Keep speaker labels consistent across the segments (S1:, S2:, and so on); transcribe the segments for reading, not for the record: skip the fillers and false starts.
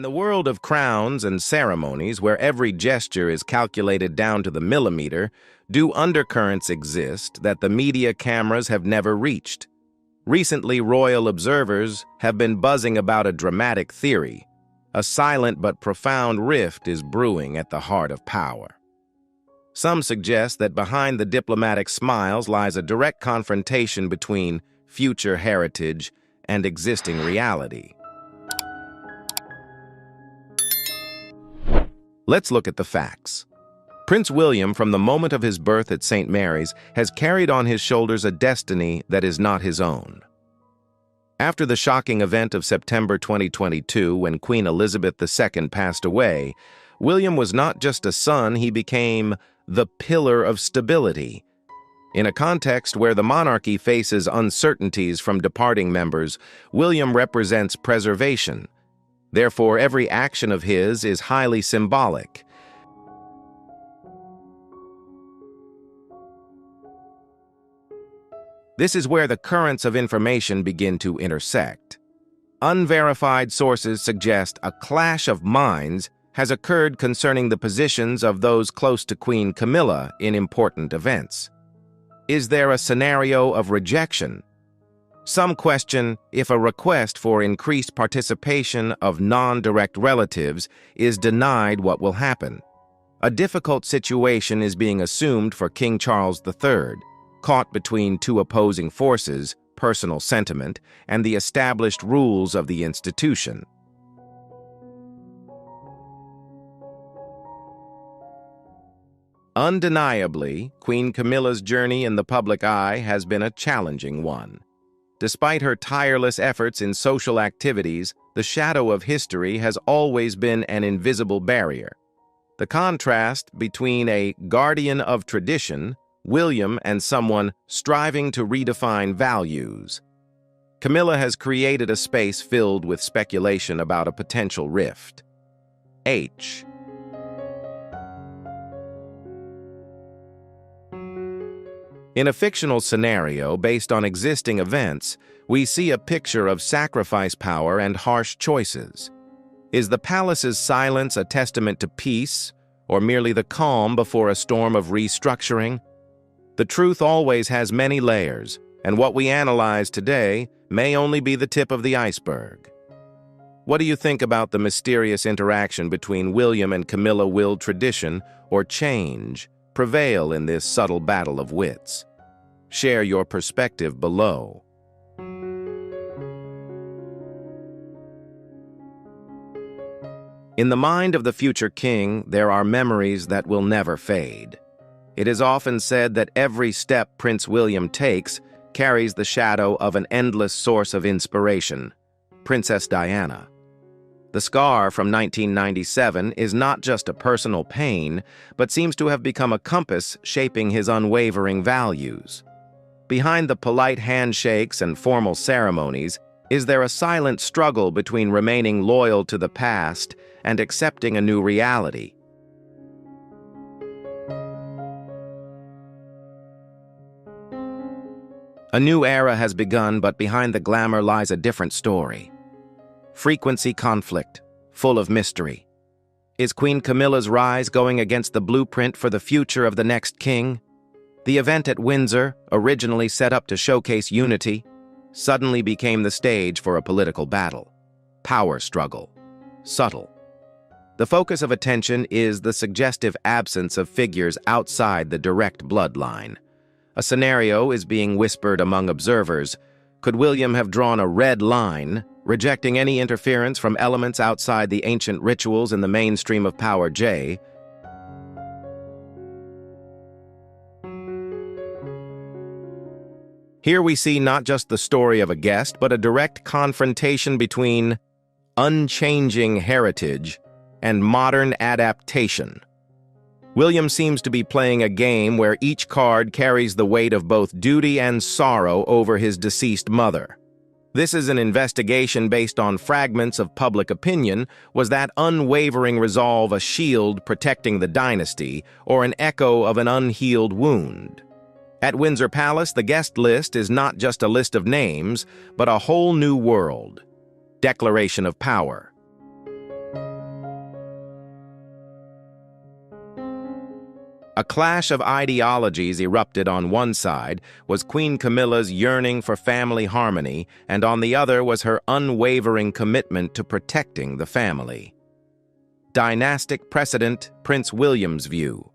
S1: the world of crowns and ceremonies, where every gesture is calculated down to the millimeter, do undercurrents exist that the media cameras have never reached? Recently, royal observers have been buzzing about a dramatic theory. A silent but profound rift is brewing at the heart of power. Some suggest that behind the diplomatic smiles lies a direct confrontation between future heritage and existing reality. Let's look at the facts. Prince William, from the moment of his birth at St. Mary's, has carried on his shoulders a destiny that is not his own. After the shocking event of September 2022, when Queen Elizabeth II passed away, William was not just a son, he became the pillar of stability. In a context where the monarchy faces uncertainties from departing members, William represents preservation. Therefore, every action of his is highly symbolic. This is where the currents of information begin to intersect. Unverified sources suggest a clash of minds has occurred concerning the positions of those close to Queen Camilla in important events. Is there a scenario of rejection? Some question if a request for increased participation of non-direct relatives is denied, what will happen. A difficult situation is being assumed for King Charles III, caught between two opposing forces, personal sentiment, and the established rules of the institution. Undeniably, Queen Camilla's journey in the public eye has been a challenging one. Despite her tireless efforts in social activities, the shadow of history has always been an invisible barrier. The contrast between a guardian of tradition, William, and someone striving to redefine values. Camilla has created a space filled with speculation about a potential rift. In a fictional scenario based on existing events, we see a picture of sacrifice power and harsh choices. Is the palace's silence a testament to peace, or merely the calm before a storm of restructuring? The truth always has many layers, and what we analyze today may only be the tip of the iceberg. What do you think about the mysterious interaction between William and Camilla? Will tradition or change prevail in this subtle battle of wits? Share your perspective below. In the mind of the future king, there are memories that will never fade. It is often said that every step Prince William takes carries the shadow of an endless source of inspiration, Princess Diana. The scar from 1997 is not just a personal pain, but seems to have become a compass shaping his unwavering values. Behind the polite handshakes and formal ceremonies, is there a silent struggle between remaining loyal to the past and accepting a new reality? A new era has begun, but behind the glamour lies a different story. Frequency conflict, full of mystery. Is Queen Camilla's rise going against the blueprint for the future of the next king? The event at Windsor, originally set up to showcase unity, suddenly became the stage for a political battle. Power struggle. Subtle. The focus of attention is the suggestive absence of figures outside the direct bloodline. A scenario is being whispered among observers. Could William have drawn a red line, rejecting any interference from elements outside the ancient rituals in the mainstream of power? Here we see not just the story of a guest, but a direct confrontation between unchanging heritage and modern adaptation. William seems to be playing a game where each card carries the weight of both duty and sorrow over his deceased mother. This is an investigation based on fragments of public opinion. Was that unwavering resolve a shield protecting the dynasty, or an echo of an unhealed wound? At Windsor Palace, the guest list is not just a list of names, but a whole new world. Declaration of power. A clash of ideologies erupted. On one side was Queen Camilla's yearning for family harmony, and on the other was her unwavering commitment to protecting the family. Dynastic precedent, Prince William's view.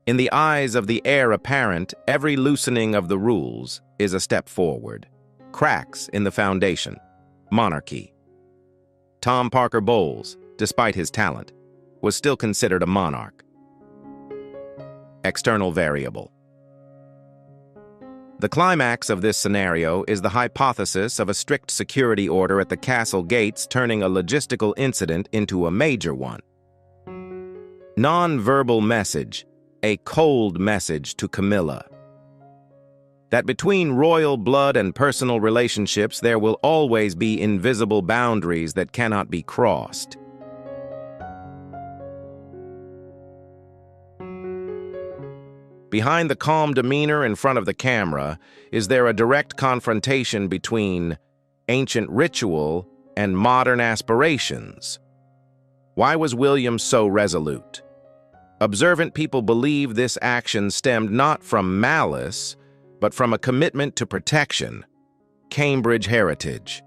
S1: In the eyes of the heir apparent, every loosening of the rules is a step forward. Cracks in the foundation. Monarchy. Tom Parker Bowles, despite his talent, was still considered a monarch. External variable. The climax of this scenario is the hypothesis of a strict security order at the castle gates turning a logistical incident into a major one. Non-verbal message, a cold message to Camilla. That between royal blood and personal relationships there will always be invisible boundaries that cannot be crossed. Behind the calm demeanor in front of the camera, is there a direct confrontation between ancient ritual and modern aspirations? Why was William so resolute? Observant people believe this action stemmed not from malice, but from a commitment to protection, Cambridge heritage.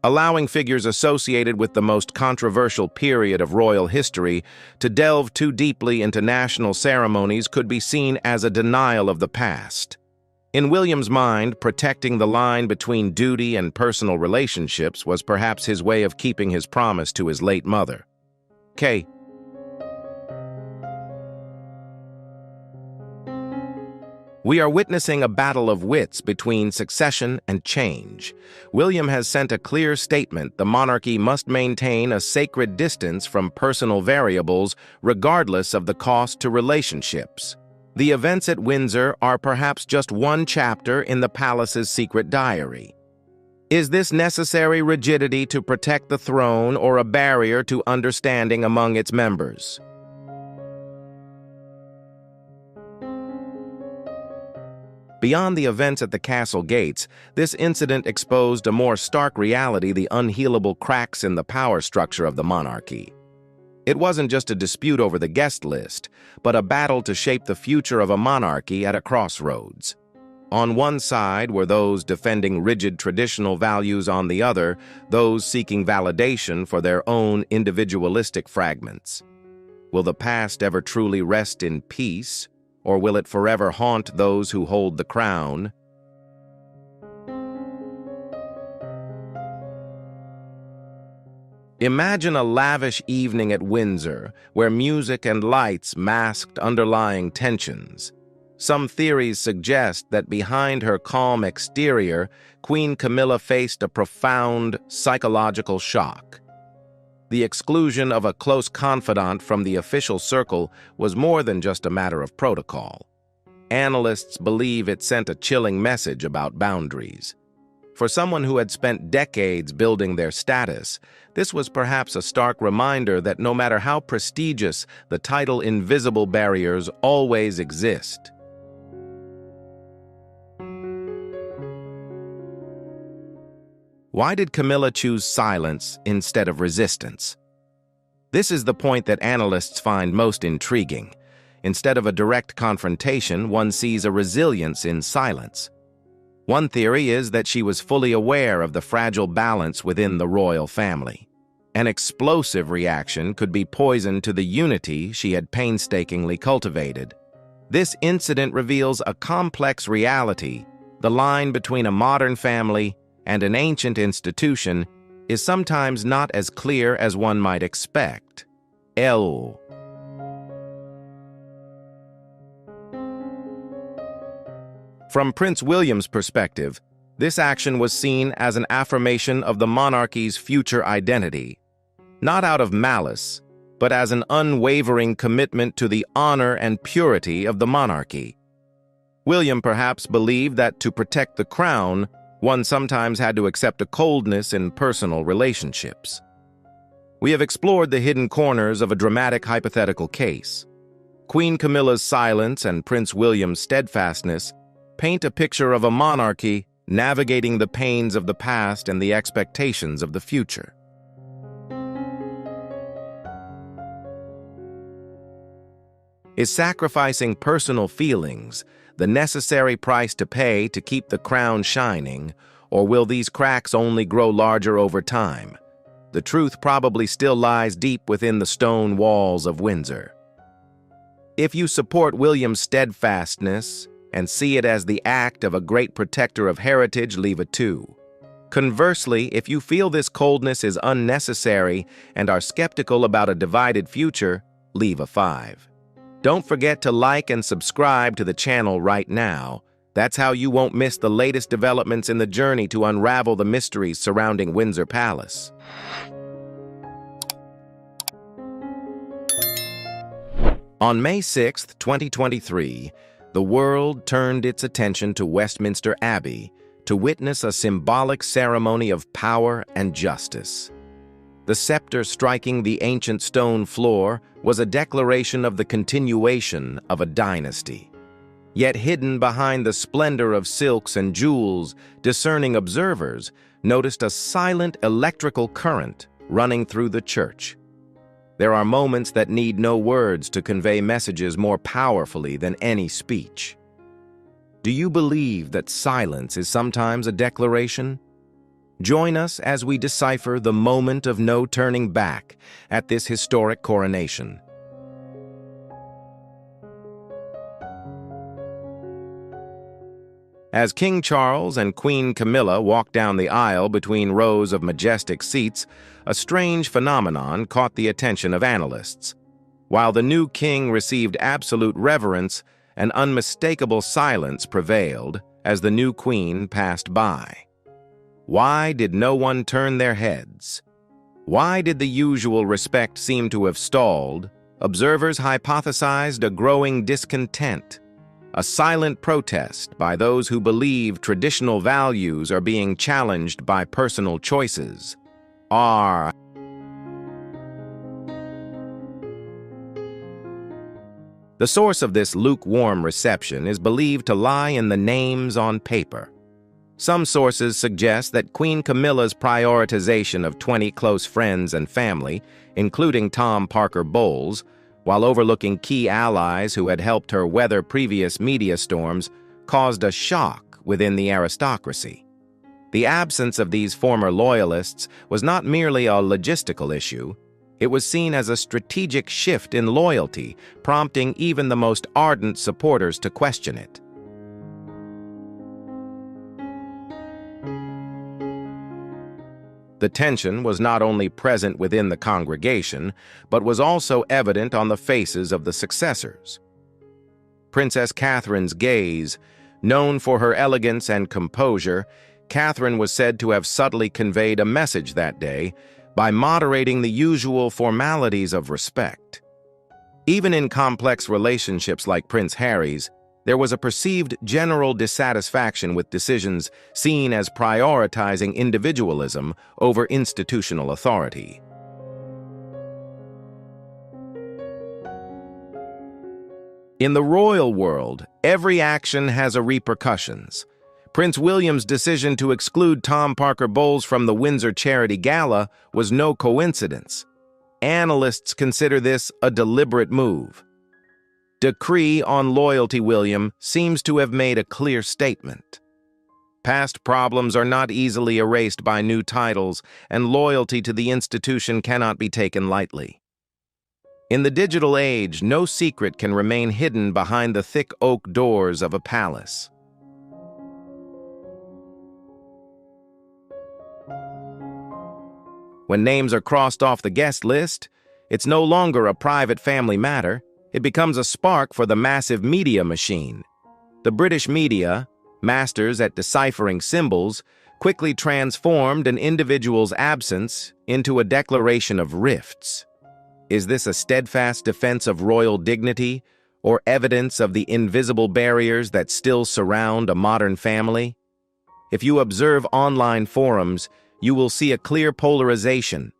S1: Allowing figures associated with the most controversial period of royal history to delve too deeply into national ceremonies could be seen as a denial of the past. In William's mind, protecting the line between duty and personal relationships was perhaps his way of keeping his promise to his late mother. K. We are witnessing a battle of wits between succession and change. William has sent a clear statement: the monarchy must maintain a sacred distance from personal variables, regardless of the cost to relationships. The events at Windsor are perhaps just one chapter in the palace's secret diary. Is this necessary rigidity to protect the throne or a barrier to understanding among its members? Beyond the events at the castle gates, this incident exposed a more stark reality: the unhealable cracks in the power structure of the monarchy. It wasn't just a dispute over the guest list, but a battle to shape the future of a monarchy at a crossroads. On one side were those defending rigid traditional values, on the other, those seeking validation for their own individualistic fragments. Will the past ever truly rest in peace? Or will it forever haunt those who hold the crown? Imagine a lavish evening at Windsor, where music and lights masked underlying tensions. Some theories suggest that behind her calm exterior, Queen Camilla faced a profound psychological shock. The exclusion of a close confidant from the official circle was more than just a matter of protocol. Analysts believe it sent a chilling message about boundaries. For someone who had spent decades building their status, this was perhaps a stark reminder that no matter how prestigious the title, invisible barriers always exist. Why did Camilla choose silence instead of resistance? This is the point that analysts find most intriguing. Instead of a direct confrontation, one sees a resilience in silence. One theory is that she was fully aware of the fragile balance within the royal family. An explosive reaction could be poison to the unity she had painstakingly cultivated. This incident reveals a complex reality. The line between a modern family and an ancient institution is sometimes not as clear as one might expect. L. From Prince William's perspective, this action was seen as an affirmation of the monarchy's future identity, not out of malice, but as an unwavering commitment to the honor and purity of the monarchy. William perhaps believed that to protect the crown, one sometimes had to accept a coldness in personal relationships. We have explored the hidden corners of a dramatic hypothetical case. Queen Camilla's silence and Prince William's steadfastness paint a picture of a monarchy navigating the pains of the past and the expectations of the future. Is sacrificing personal feelings the necessary price to pay to keep the crown shining, or will these cracks only grow larger over time? The truth probably still lies deep within the stone walls of Windsor. If you support William's steadfastness and see it as the act of a great protector of heritage, leave a 2. Conversely, if you feel this coldness is unnecessary and are skeptical about a divided future, leave a 5. Don't forget to like and subscribe to the channel right now. That's how you won't miss the latest developments in the journey to unravel the mysteries surrounding Windsor Palace. On May 6, 2023, the world turned its attention to Westminster Abbey to witness a symbolic ceremony of power and justice. The scepter striking the ancient stone floor was a declaration of the continuation of a dynasty. Yet hidden behind the splendor of silks and jewels, discerning observers noticed a silent electrical current running through the church. There are moments that need no words to convey messages more powerfully than any speech. Do you believe that silence is sometimes a declaration? Join us as we decipher the moment of no turning back at this historic coronation. As King Charles and Queen Camilla walked down the aisle between rows of majestic seats, a strange phenomenon caught the attention of analysts. While the new king received absolute reverence, an unmistakable silence prevailed as the new queen passed by. Why did no one turn their heads? Why did the usual respect seem to have stalled? Observers hypothesized a growing discontent, a silent protest by those who believe traditional values are being challenged by personal choices. The source of this lukewarm reception is believed to lie in the names on paper. Some sources suggest that Queen Camilla's prioritization of 20 close friends and family, including Tom Parker Bowles, while overlooking key allies who had helped her weather previous media storms, caused a shock within the aristocracy. The absence of these former loyalists was not merely a logistical issue. It was seen as a strategic shift in loyalty, prompting even the most ardent supporters to question it. The tension was not only present within the congregation, but was also evident on the faces of the successors. Princess Catherine's gaze, known for her elegance and composure, Catherine was said to have subtly conveyed a message that day by moderating the usual formalities of respect. Even in complex relationships like Prince Harry's, there was a perceived general dissatisfaction with decisions seen as prioritizing individualism over institutional authority. In the royal world, every action has repercussions. Prince William's decision to exclude Tom Parker Bowles from the Windsor Charity Gala was no coincidence. Analysts consider this a deliberate move. Decree on loyalty William seems to have made a clear statement. Past problems are not easily erased by new titles, and loyalty to the institution cannot be taken lightly. In the digital age, no secret can remain hidden behind the thick oak doors of a palace. When names are crossed off the guest list, it's no longer a private family matter. It becomes a spark for the massive media machine. The British media, masters at deciphering symbols, quickly transformed an individual's absence into a declaration of rifts. Is this a steadfast defense of royal dignity, or evidence of the invisible barriers that still surround a modern family? If you observe online forums, you will see a clear polarization,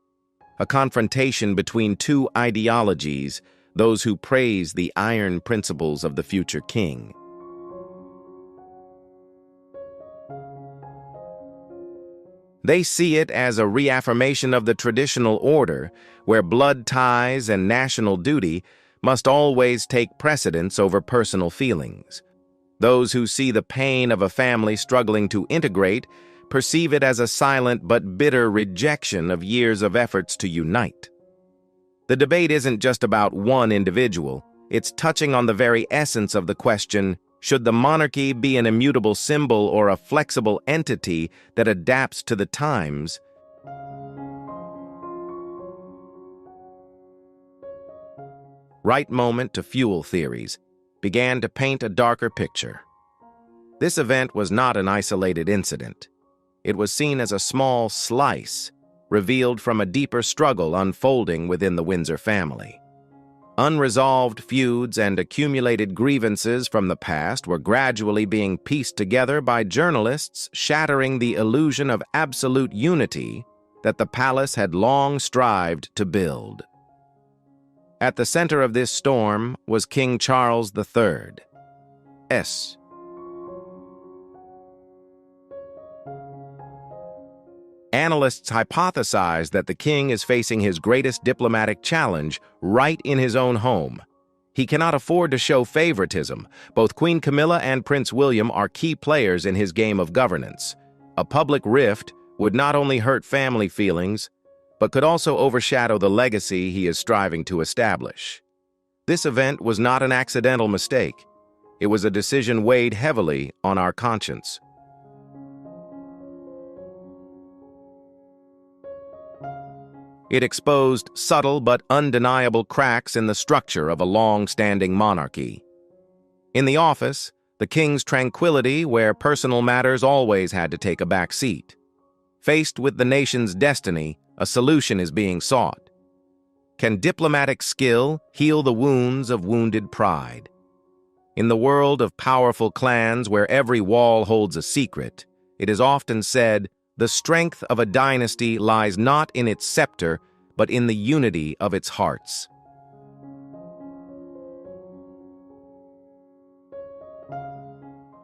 S1: a confrontation between two ideologies, those who praise the iron principles of the future king. They see it as a reaffirmation of the traditional order, where blood ties and national duty must always take precedence over personal feelings. Those who see the pain of a family struggling to integrate perceive it as a silent but bitter rejection of years of efforts to unite. The debate isn't just about one individual, it's touching on the very essence of the question, should the monarchy be an immutable symbol or a flexible entity that adapts to the times? Right moment to fuel theories began to paint a darker picture. This event was not an isolated incident. It was seen as a small slice, revealed from a deeper struggle unfolding within the Windsor family. Unresolved feuds and accumulated grievances from the past were gradually being pieced together by journalists, shattering the illusion of absolute unity that the palace had long strived to build. At the center of this storm was King Charles III. Analysts hypothesize that the king is facing his greatest diplomatic challenge right in his own home. He cannot afford to show favoritism. Both Queen Camilla and Prince William are key players in his game of governance. A public rift would not only hurt family feelings, but could also overshadow the legacy he is striving to establish. This event was not an accidental mistake. It was a decision weighed heavily on our conscience. It exposed subtle but undeniable cracks in the structure of a long-standing monarchy. In the office, the king's tranquility where personal matters always had to take a back seat. Faced with the nation's destiny, a solution is being sought. Can diplomatic skill heal the wounds of wounded pride? In the world of powerful clans where every wall holds a secret, it is often said, the strength of a dynasty lies not in its scepter, but in the unity of its hearts.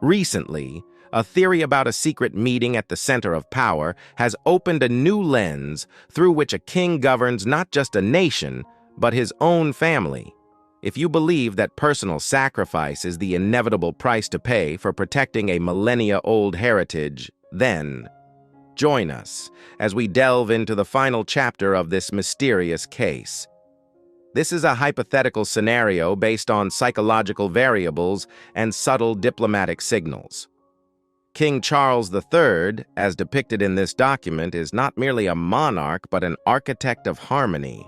S1: Recently, a theory about a secret meeting at the center of power has opened a new lens through which a king governs not just a nation, but his own family. If you believe that personal sacrifice is the inevitable price to pay for protecting a millennia-old heritage, then join us as we delve into the final chapter of this mysterious case. This is a hypothetical scenario based on psychological variables and subtle diplomatic signals. King Charles III, as depicted in this document, is not merely a monarch but an architect of harmony.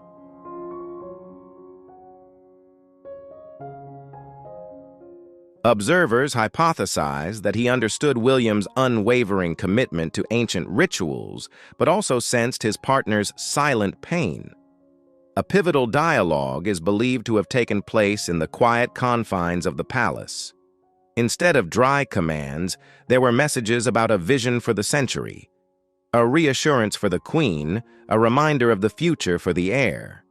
S1: Observers hypothesize that he understood William's unwavering commitment to ancient rituals, but also sensed his partner's silent pain. A pivotal dialogue is believed to have taken place in the quiet confines of the palace. Instead of dry commands, there were messages about a vision for the century, a reassurance for the queen, a reminder of the future for the heir.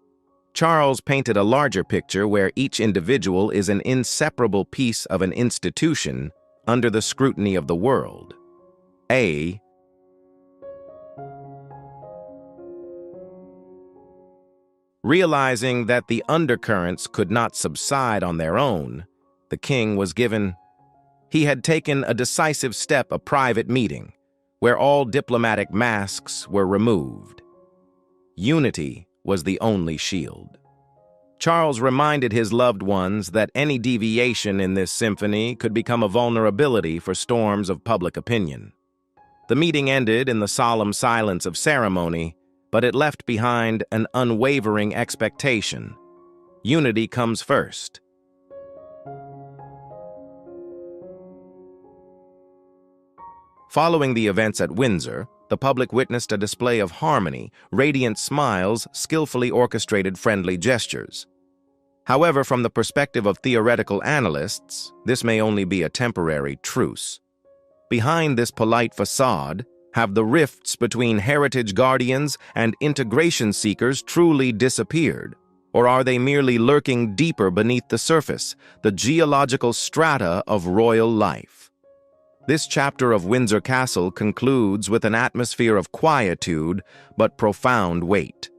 S1: Charles painted a larger picture where each individual is an inseparable piece of an institution under the scrutiny of the world. Realizing that the undercurrents could not subside on their own, the king was given. He had taken a decisive step, a private meeting, where all diplomatic masks were removed. Unity was the only shield. Charles reminded his loved ones that any deviation in this symphony could become a vulnerability for storms of public opinion. The meeting ended in the solemn silence of ceremony, but it left behind an unwavering expectation. Unity comes first. Following the events at Windsor, the public witnessed a display of harmony, radiant smiles, skillfully orchestrated friendly gestures. However, from the perspective of theoretical analysts, this may only be a temporary truce. Behind this polite facade, have the rifts between heritage guardians and integration seekers truly disappeared? Or are they merely lurking deeper beneath the surface, the geological strata of royal life? This chapter of Windsor Castle concludes with an atmosphere of quietude but profound weight.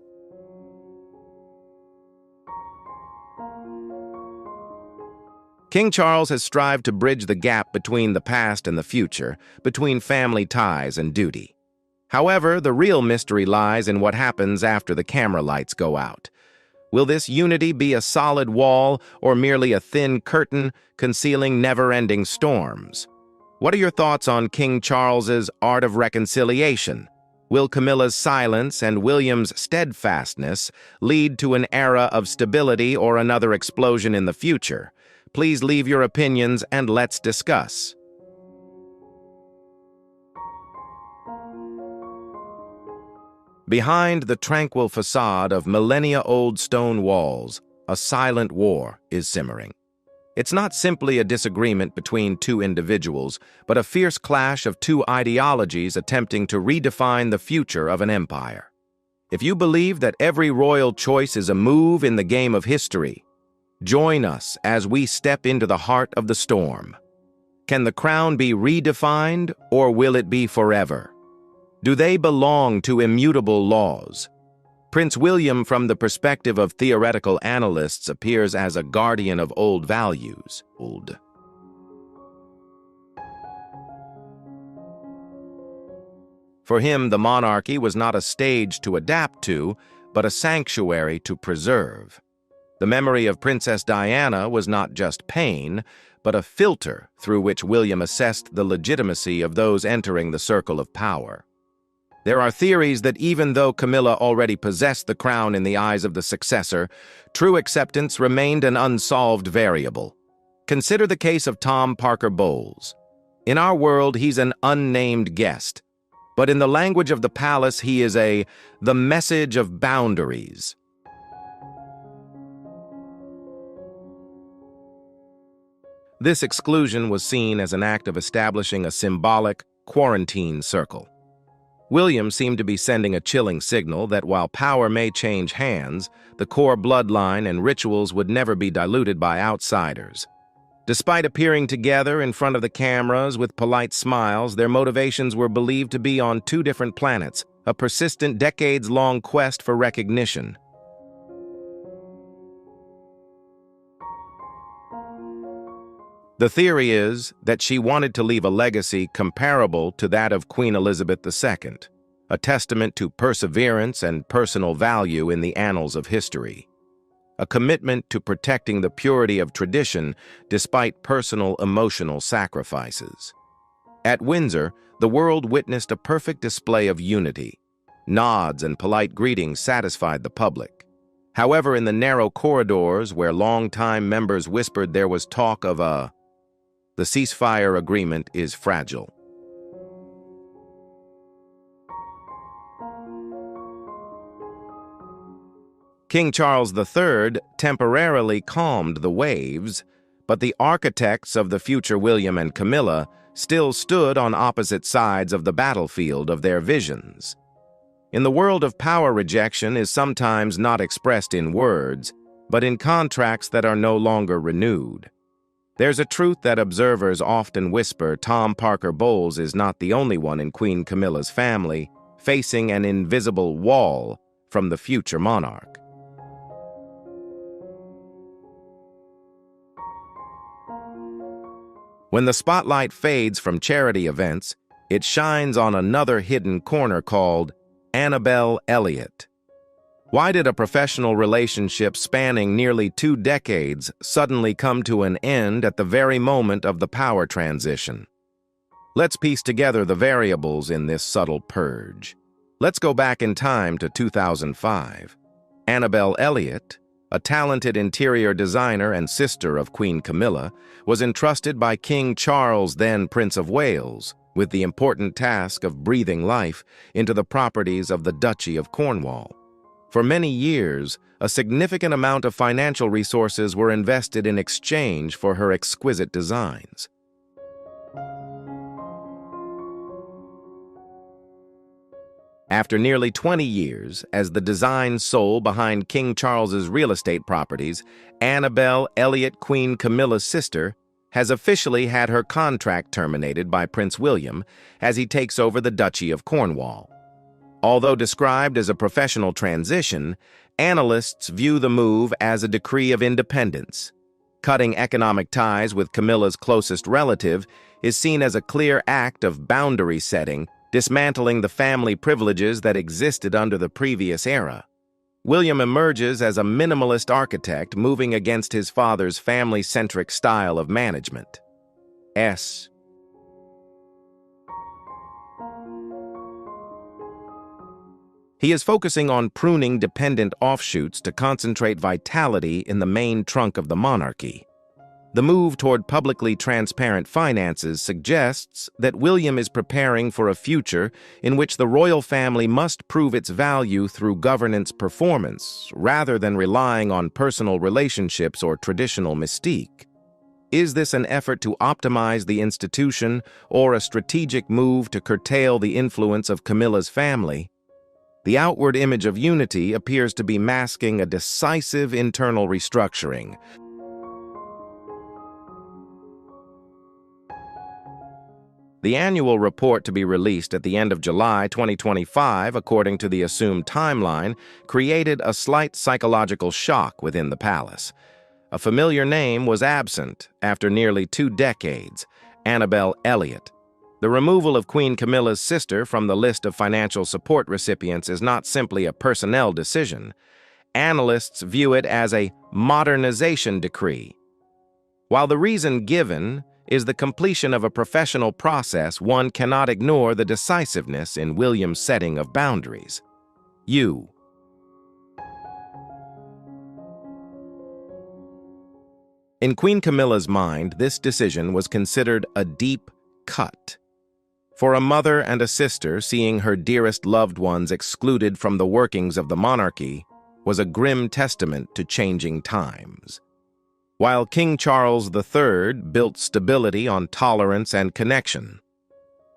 S1: King Charles has strived to bridge the gap between the past and the future, between family ties and duty. However, the real mystery lies in what happens after the camera lights go out. Will this unity be a solid wall or merely a thin curtain concealing never-ending storms? What are your thoughts on King Charles's art of reconciliation? Will Camilla's silence and William's steadfastness lead to an era of stability or another explosion in the future? Please leave your opinions and let's discuss. Behind the tranquil facade of millennia-old stone walls, a silent war is simmering. It's not simply a disagreement between two individuals, but a fierce clash of two ideologies attempting to redefine the future of an empire. If you believe that every royal choice is a move in the game of history, join us as we step into the heart of the storm. Can the crown be redefined, or will it be forever? Do they belong to immutable laws? Prince William, from the perspective of theoretical analysts, appears as a guardian of old values. For him, the monarchy was not a stage to adapt to, but a sanctuary to preserve. The memory of Princess Diana was not just pain, but a filter through which William assessed the legitimacy of those entering the circle of power. There are theories that even though Camilla already possessed the crown in the eyes of the successor, true acceptance remained an unsolved variable. Consider the case of Tom Parker Bowles. In our world, he's an unnamed guest, but in the language of the palace, he is the message of boundaries. This exclusion was seen as an act of establishing a symbolic quarantine circle. William seemed to be sending a chilling signal that while power may change hands, the core bloodline and rituals would never be diluted by outsiders. Despite appearing together in front of the cameras with polite smiles, their motivations were believed to be on two different planets, a persistent decades-long quest for recognition. The theory is that she wanted to leave a legacy comparable to that of Queen Elizabeth II, a testament to perseverance and personal value in the annals of history, a commitment to protecting the purity of tradition despite personal emotional sacrifices. At Windsor, the world witnessed a perfect display of unity. Nods and polite greetings satisfied the public. However, in the narrow corridors where longtime members whispered there was talk of the ceasefire agreement is fragile. King Charles III temporarily calmed the waves, but the architects of the future William and Camilla still stood on opposite sides of the battlefield of their visions. In the world of power, rejection is sometimes not expressed in words, but in contracts that are no longer renewed. There's a truth that observers often whisper: Tom Parker Bowles is not the only one in Queen Camilla's family facing an invisible wall from the future monarch. When the spotlight fades from charity events, it shines on another hidden corner called Annabelle Elliott. Why did a professional relationship spanning nearly 2 decades suddenly come to an end at the very moment of the power transition? Let's piece together the variables in this subtle purge. Let's go back in time to 2005. Annabelle Elliott, a talented interior designer and sister of Queen Camilla, was entrusted by King Charles, then Prince of Wales, with the important task of breathing life into the properties of the Duchy of Cornwall. For many years, a significant amount of financial resources were invested in exchange for her exquisite designs. After nearly 20 years as the design soul behind King Charles's real estate properties, Annabelle Elliott, Queen Camilla's sister, has officially had her contract terminated by Prince William as he takes over the Duchy of Cornwall. Although described as a professional transition, analysts view the move as a decree of independence. Cutting economic ties with Camilla's closest relative is seen as a clear act of boundary setting, dismantling the family privileges that existed under the previous era. William emerges as a minimalist architect, moving against his father's family-centric style of management. He is focusing on pruning dependent offshoots to concentrate vitality in the main trunk of the monarchy. The move toward publicly transparent finances suggests that William is preparing for a future in which the royal family must prove its value through governance performance, rather than relying on personal relationships or traditional mystique. Is this an effort to optimize the institution or a strategic move to curtail the influence of Camilla's family? The outward image of unity appears to be masking a decisive internal restructuring. The annual report to be released at the end of July 2025, according to the assumed timeline, created a slight psychological shock within the palace. A familiar name was absent after nearly 2 decades, Annabel Elliot. The removal of Queen Camilla's sister from the list of financial support recipients is not simply a personnel decision. Analysts view it as a modernization decree. While the reason given is the completion of a professional process, one cannot ignore the decisiveness in William's setting of boundaries. In Queen Camilla's mind, this decision was considered a deep cut. For a mother and a sister, seeing her dearest loved ones excluded from the workings of the monarchy was a grim testament to changing times. While King Charles III built stability on tolerance and connection,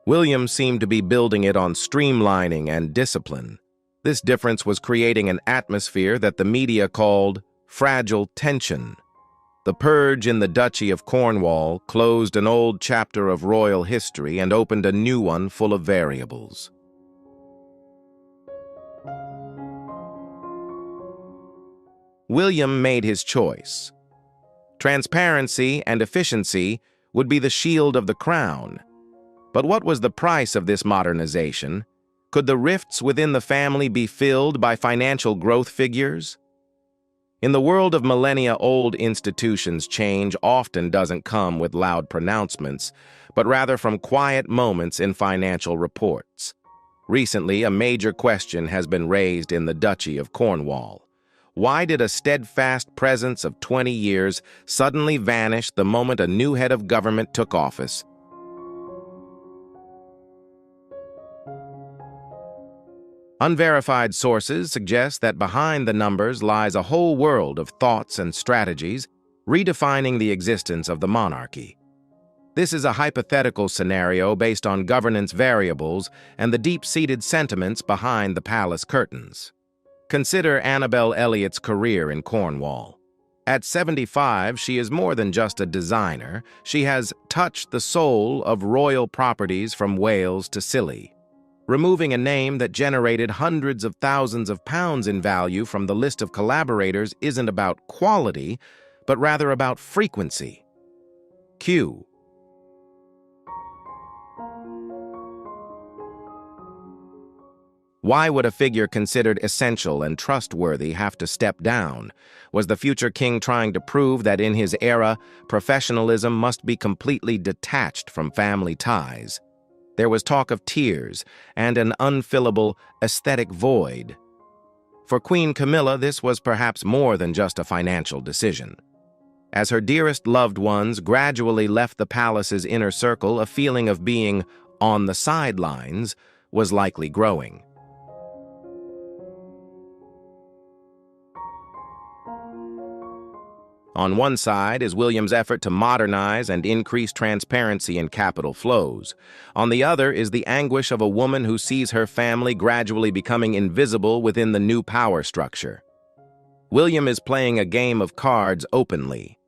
S1: William seemed to be building it on streamlining and discipline. This difference was creating an atmosphere that the media called fragile tension. The purge in the Duchy of Cornwall closed an old chapter of royal history and opened a new one full of variables. William made his choice. Transparency and efficiency would be the shield of the crown. But what was the price of this modernization? Could the rifts within the family be filled by financial growth figures? In the world of millennia-old institutions, change often doesn't come with loud pronouncements, but rather from quiet moments in financial reports. Recently, a major question has been raised in the Duchy of Cornwall. Why did a steadfast presence of 20 years suddenly vanish the moment a new head of government took office? Unverified sources suggest that behind the numbers lies a whole world of thoughts and strategies, redefining the existence of the monarchy. This is a hypothetical scenario based on governance variables and the deep-seated sentiments behind the palace curtains. Consider Annabel Elliot's career in Cornwall. At 75, she is more than just a designer. She has touched the soul of royal properties from Wales to Scilly. Removing a name that generated hundreds of thousands of pounds in value from the list of collaborators isn't about quality, but rather about frequency. Why would a figure considered essential and trustworthy have to step down? Was the future king trying to prove that in his era, professionalism must be completely detached from family ties? There was talk of tears and an unfillable aesthetic void. For Queen Camilla, this was perhaps more than just a financial decision. As her dearest loved ones gradually left the palace's inner circle, a feeling of being on the sidelines was likely growing. On one side is William's effort to modernize and increase transparency in capital flows. On the other is the anguish of a woman who sees her family gradually becoming invisible within the new power structure. William is playing a game of cards openly.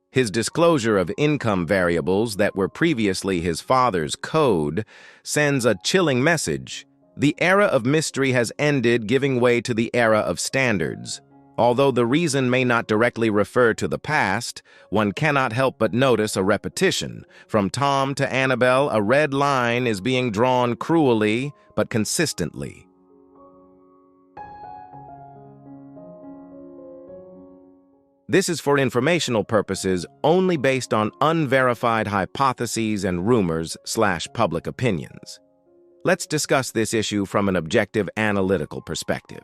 S1: His disclosure of income variables that were previously his father's code sends a chilling message. The era of mystery has ended, giving way to the era of standards. Although the reason may not directly refer to the past, one cannot help but notice a repetition. From Tom to Annabelle, a red line is being drawn cruelly but consistently. This is for informational purposes only based on unverified hypotheses and rumors/public opinions. Let's discuss this issue from an objective analytical perspective.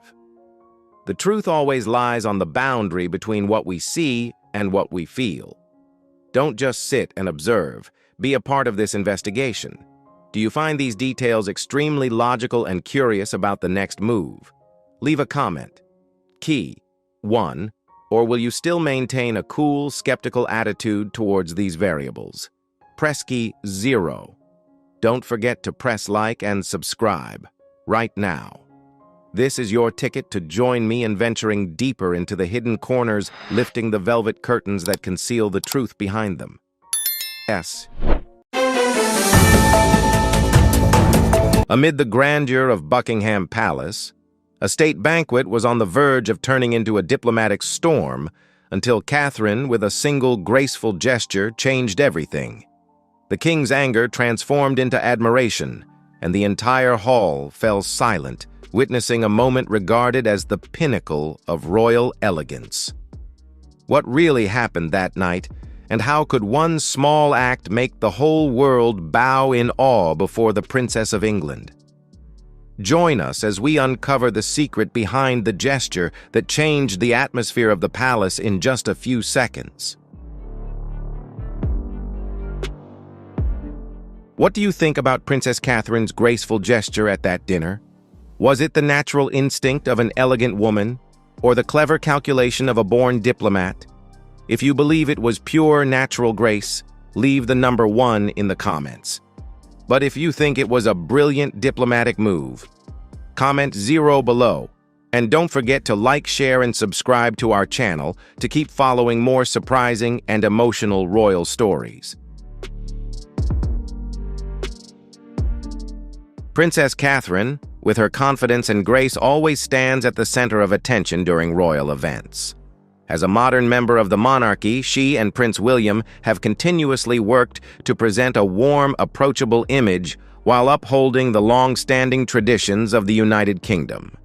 S1: The truth always lies on the boundary between what we see and what we feel. Don't just sit and observe. Be a part of this investigation. Do you find these details extremely logical and curious about the next move? Leave a comment. Key 1. Or will you still maintain a cool, skeptical attitude towards these variables? Press key 0. Don't forget to press like and subscribe right now. This is your ticket to join me in venturing deeper into the hidden corners, lifting the velvet curtains that conceal the truth behind them. S. Amid the grandeur of Buckingham Palace, a state banquet was on the verge of turning into a diplomatic storm until Catherine, with a single graceful gesture, changed everything. The king's anger transformed into admiration, and the entire hall fell silent, witnessing a moment regarded as the pinnacle of royal elegance. What really happened that night, and how could one small act make the whole world bow in awe before the Princess of England? Join us as we uncover the secret behind the gesture that changed the atmosphere of the palace in just a few seconds. What do you think about Princess Catherine's graceful gesture at that dinner? Was it the natural instinct of an elegant woman, or the clever calculation of a born diplomat? If you believe it was pure natural grace, leave the number 1 in the comments. But if you think it was a brilliant diplomatic move, comment 0 below. And don't forget to like, share, and subscribe to our channel to keep following more surprising and emotional royal stories. Princess Catherine, with her confidence and grace, always stands at the center of attention during royal events. As a modern member of the monarchy, she and Prince William have continuously worked to present a warm, approachable image while upholding the long-standing traditions of the United Kingdom.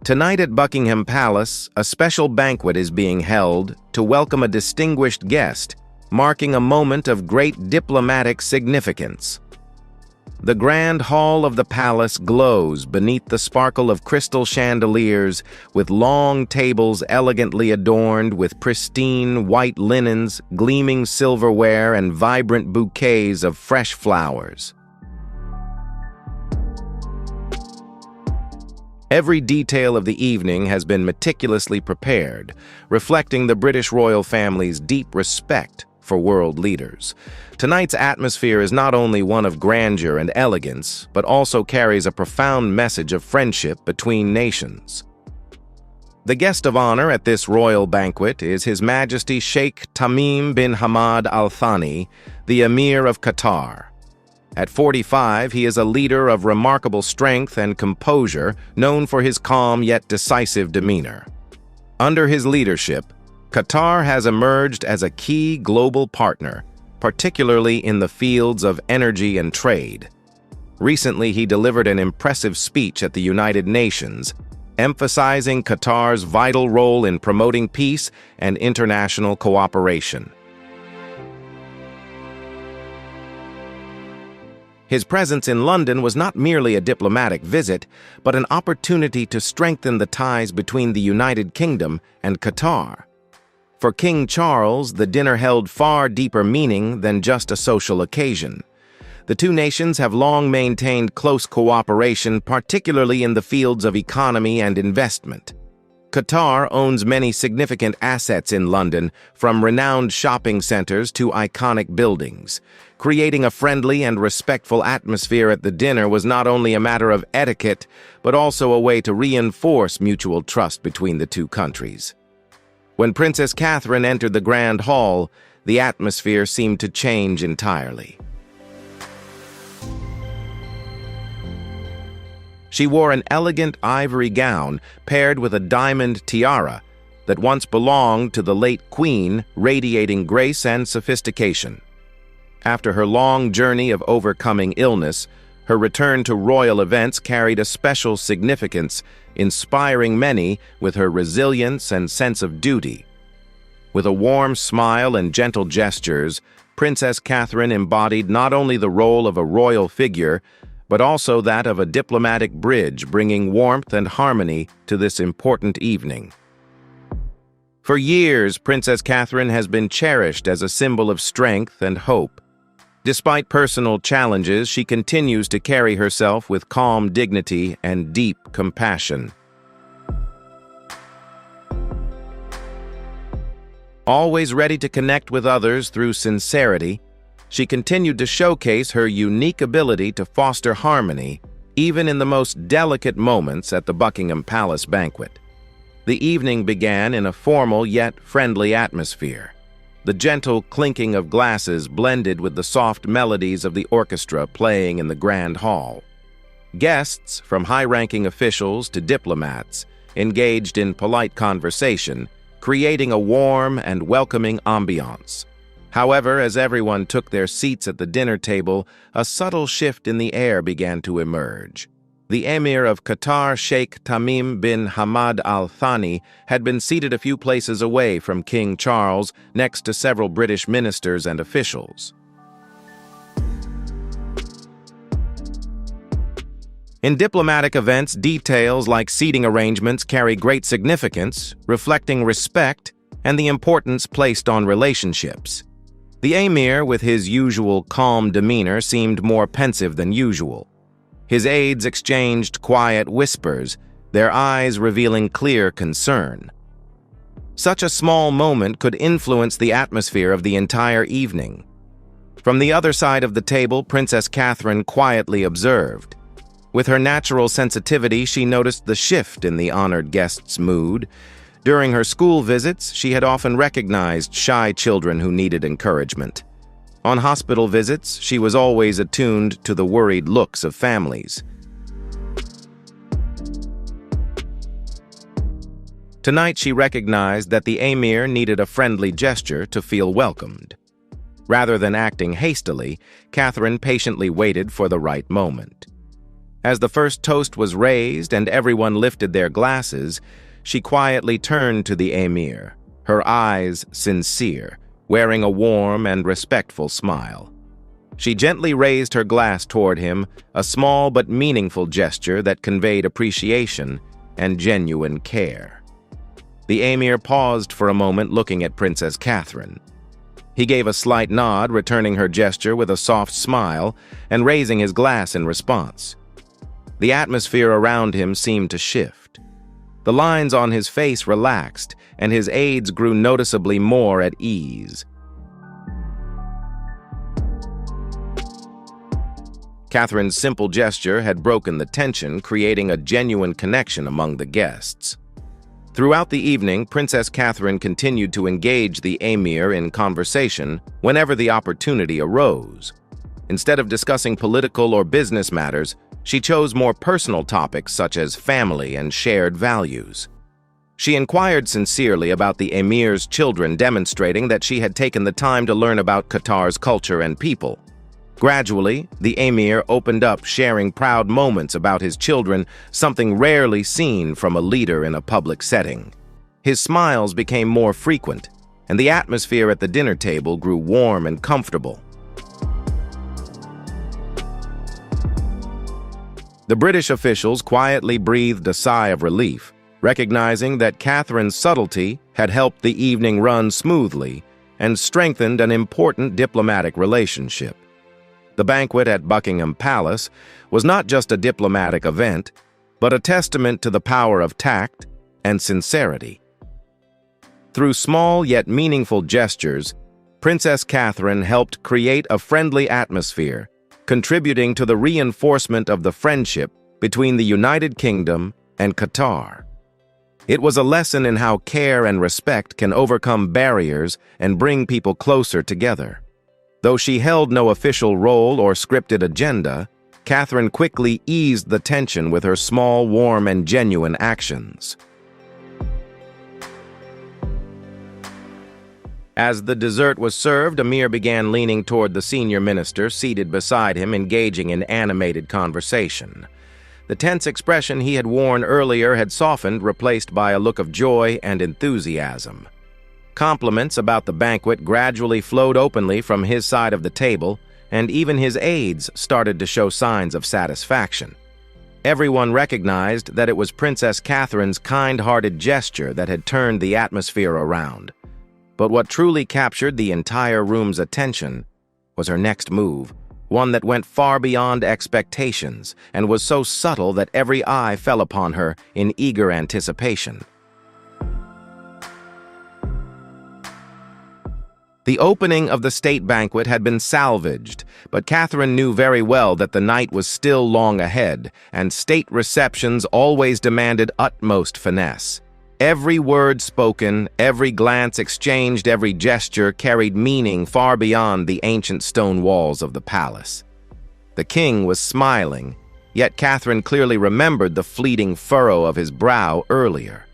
S1: Tonight at Buckingham Palace, a special banquet is being held to welcome a distinguished guest, marking a moment of great diplomatic significance. The grand hall of the palace glows beneath the sparkle of crystal chandeliers, with long tables elegantly adorned with pristine white linens, gleaming silverware, and vibrant bouquets of fresh flowers. Every detail of the evening has been meticulously prepared, reflecting the British royal family's deep respect for world leaders. Tonight's atmosphere is not only one of grandeur and elegance, but also carries a profound message of friendship between nations. The guest of honor at this royal banquet is His Majesty Sheikh Tamim bin Hamad Al Thani, the Emir of Qatar. At 45, he is a leader of remarkable strength and composure, known for his calm yet decisive demeanor. Under his leadership, Qatar has emerged as a key global partner, particularly in the fields of energy and trade. Recently, he delivered an impressive speech at the United Nations, emphasizing Qatar's vital role in promoting peace and international cooperation. His presence in London was not merely a diplomatic visit, but an opportunity to strengthen the ties between the United Kingdom and Qatar. For King Charles, the dinner held far deeper meaning than just a social occasion. The two nations have long maintained close cooperation, particularly in the fields of economy and investment. Qatar owns many significant assets in London, from renowned shopping centers to iconic buildings. Creating a friendly and respectful atmosphere at the dinner was not only a matter of etiquette, but also a way to reinforce mutual trust between the two countries. When Princess Catherine entered the Grand Hall, the atmosphere seemed to change entirely. She wore an elegant ivory gown paired with a diamond tiara, that once belonged to the late queen, radiating grace and sophistication. After her long journey of overcoming illness, her return to royal events carried a special significance, inspiring many with her resilience and sense of duty. With a warm smile and gentle gestures, Princess Catherine embodied not only the role of a royal figure, but also that of a diplomatic bridge, bringing warmth and harmony to this important evening. For years, Princess Catherine has been cherished as a symbol of strength and hope. Despite personal challenges, she continues to carry herself with calm dignity and deep compassion. Always ready to connect with others through sincerity, she continued to showcase her unique ability to foster harmony, even in the most delicate moments at the Buckingham Palace banquet. The evening began in a formal yet friendly atmosphere. The gentle clinking of glasses blended with the soft melodies of the orchestra playing in the grand hall. Guests, from high-ranking officials to diplomats, engaged in polite conversation, creating a warm and welcoming ambiance. However, as everyone took their seats at the dinner table, a subtle shift in the air began to emerge. The Emir of Qatar, Sheikh Tamim bin Hamad Al Thani, had been seated a few places away from King Charles, next to several British ministers and officials. In diplomatic events, details like seating arrangements carry great significance, reflecting respect and the importance placed on relationships. The Emir, with his usual calm demeanor, seemed more pensive than usual. His aides exchanged quiet whispers, their eyes revealing clear concern. Such a small moment could influence the atmosphere of the entire evening. From the other side of the table, Princess Catherine quietly observed. With her natural sensitivity, she noticed the shift in the honored guest's mood. During her school visits, she had often recognized shy children who needed encouragement. On hospital visits, she was always attuned to the worried looks of families. Tonight, she recognized that the Emir needed a friendly gesture to feel welcomed. Rather than acting hastily, Catherine patiently waited for the right moment. As the first toast was raised and everyone lifted their glasses, she quietly turned to the Emir, her eyes sincere, wearing a warm and respectful smile. She gently raised her glass toward him, a small but meaningful gesture that conveyed appreciation and genuine care. The Emir paused for a moment, looking at Princess Catherine. He gave a slight nod, returning her gesture with a soft smile and raising his glass in response. The atmosphere around him seemed to shift. The lines on his face relaxed, and his aides grew noticeably more at ease. Catherine's simple gesture had broken the tension, creating a genuine connection among the guests. Throughout the evening, Princess Catherine continued to engage the Emir in conversation whenever the opportunity arose. Instead of discussing political or business matters, she chose more personal topics such as family and shared values. She inquired sincerely about the Emir's children, demonstrating that she had taken the time to learn about Qatar's culture and people. Gradually, the Emir opened up, sharing proud moments about his children, something rarely seen from a leader in a public setting. His smiles became more frequent, and the atmosphere at the dinner table grew warm and comfortable. The British officials quietly breathed a sigh of relief, recognizing that Catherine's subtlety had helped the evening run smoothly and strengthened an important diplomatic relationship. The banquet at Buckingham Palace was not just a diplomatic event, but a testament to the power of tact and sincerity. Through small yet meaningful gestures, Princess Catherine helped create a friendly atmosphere, contributing to the reinforcement of the friendship between the United Kingdom and Qatar. It was a lesson in how care and respect can overcome barriers and bring people closer together. Though she held no official role or scripted agenda, Catherine quickly eased the tension with her small, warm, and genuine actions. As the dessert was served, Amir began leaning toward the senior minister seated beside him, engaging in animated conversation. The tense expression he had worn earlier had softened, replaced by a look of joy and enthusiasm. Compliments about the banquet gradually flowed openly from his side of the table, and even his aides started to show signs of satisfaction. Everyone recognized that it was Princess Catherine's kind-hearted gesture that had turned the atmosphere around. But what truly captured the entire room's attention was her next move, one that went far beyond expectations and was so subtle that every eye fell upon her in eager anticipation. The opening of the state banquet had been salvaged, but Catherine knew very well that the night was still long ahead, and state receptions always demanded utmost finesse. Every word spoken, every glance exchanged, every gesture carried meaning far beyond the ancient stone walls of the palace. The king was smiling, yet Catherine clearly remembered the fleeting furrow of his brow earlier.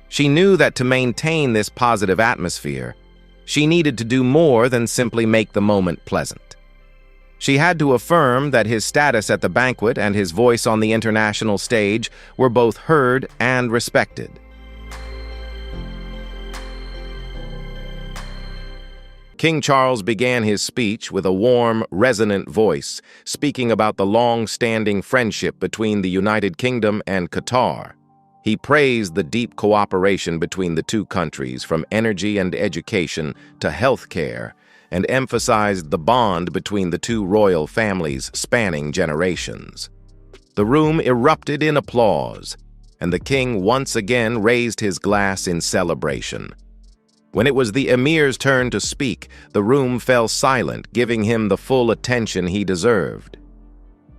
S1: She knew that to maintain this positive atmosphere, she needed to do more than simply make the moment pleasant. She had to affirm that his status at the banquet and his voice on the international stage were both heard and respected. King Charles began his speech with a warm, resonant voice, speaking about the long-standing friendship between the United Kingdom and Qatar. He praised the deep cooperation between the two countries, from energy and education to healthcare, and emphasized the bond between the two royal families spanning generations. The room erupted in applause, and the king once again raised his glass in celebration. When it was the emir's turn to speak, the room fell silent, giving him the full attention he deserved.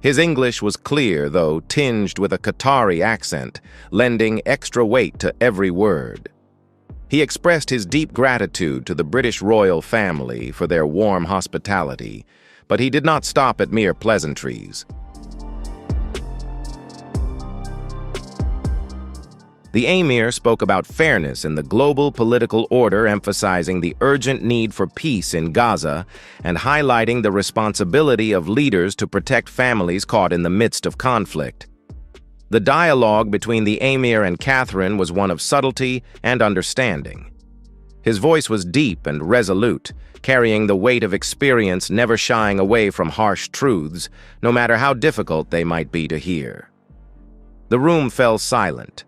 S1: His English was clear, though tinged with a Qatari accent, lending extra weight to every word. He expressed his deep gratitude to the British royal family for their warm hospitality, but he did not stop at mere pleasantries. The emir spoke about fairness in the global political order, emphasizing the urgent need for peace in Gaza and highlighting the responsibility of leaders to protect families caught in the midst of conflict. The dialogue between the emir and Catherine was one of subtlety and understanding. His voice was deep and resolute, carrying the weight of experience, never shying away from harsh truths, no matter how difficult they might be to hear. The room fell silent.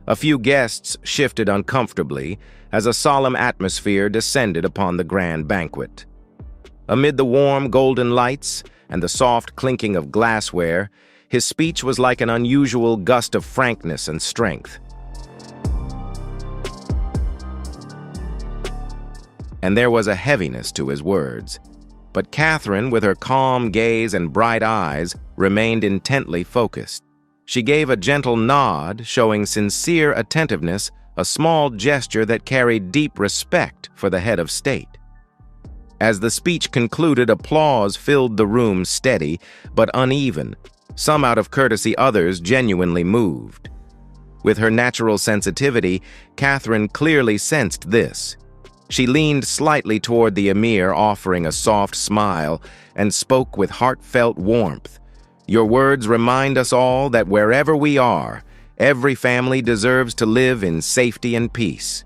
S1: A few guests shifted uncomfortably as a solemn atmosphere descended upon the grand banquet. Amid the warm golden lights and the soft clinking of glassware, his speech was like an unusual gust of frankness and strength. And there was a heaviness to his words. But Catherine, with her calm gaze and bright eyes, remained intently focused. She gave a gentle nod, showing sincere attentiveness, a small gesture that carried deep respect for the head of state. As the speech concluded, applause filled the room, steady but uneven, some out of courtesy, others genuinely moved. With her natural sensitivity, Catherine clearly sensed this. She leaned slightly toward the emir, offering a soft smile, and spoke with heartfelt warmth. "Your words remind us all that wherever we are, every family deserves to live in safety and peace."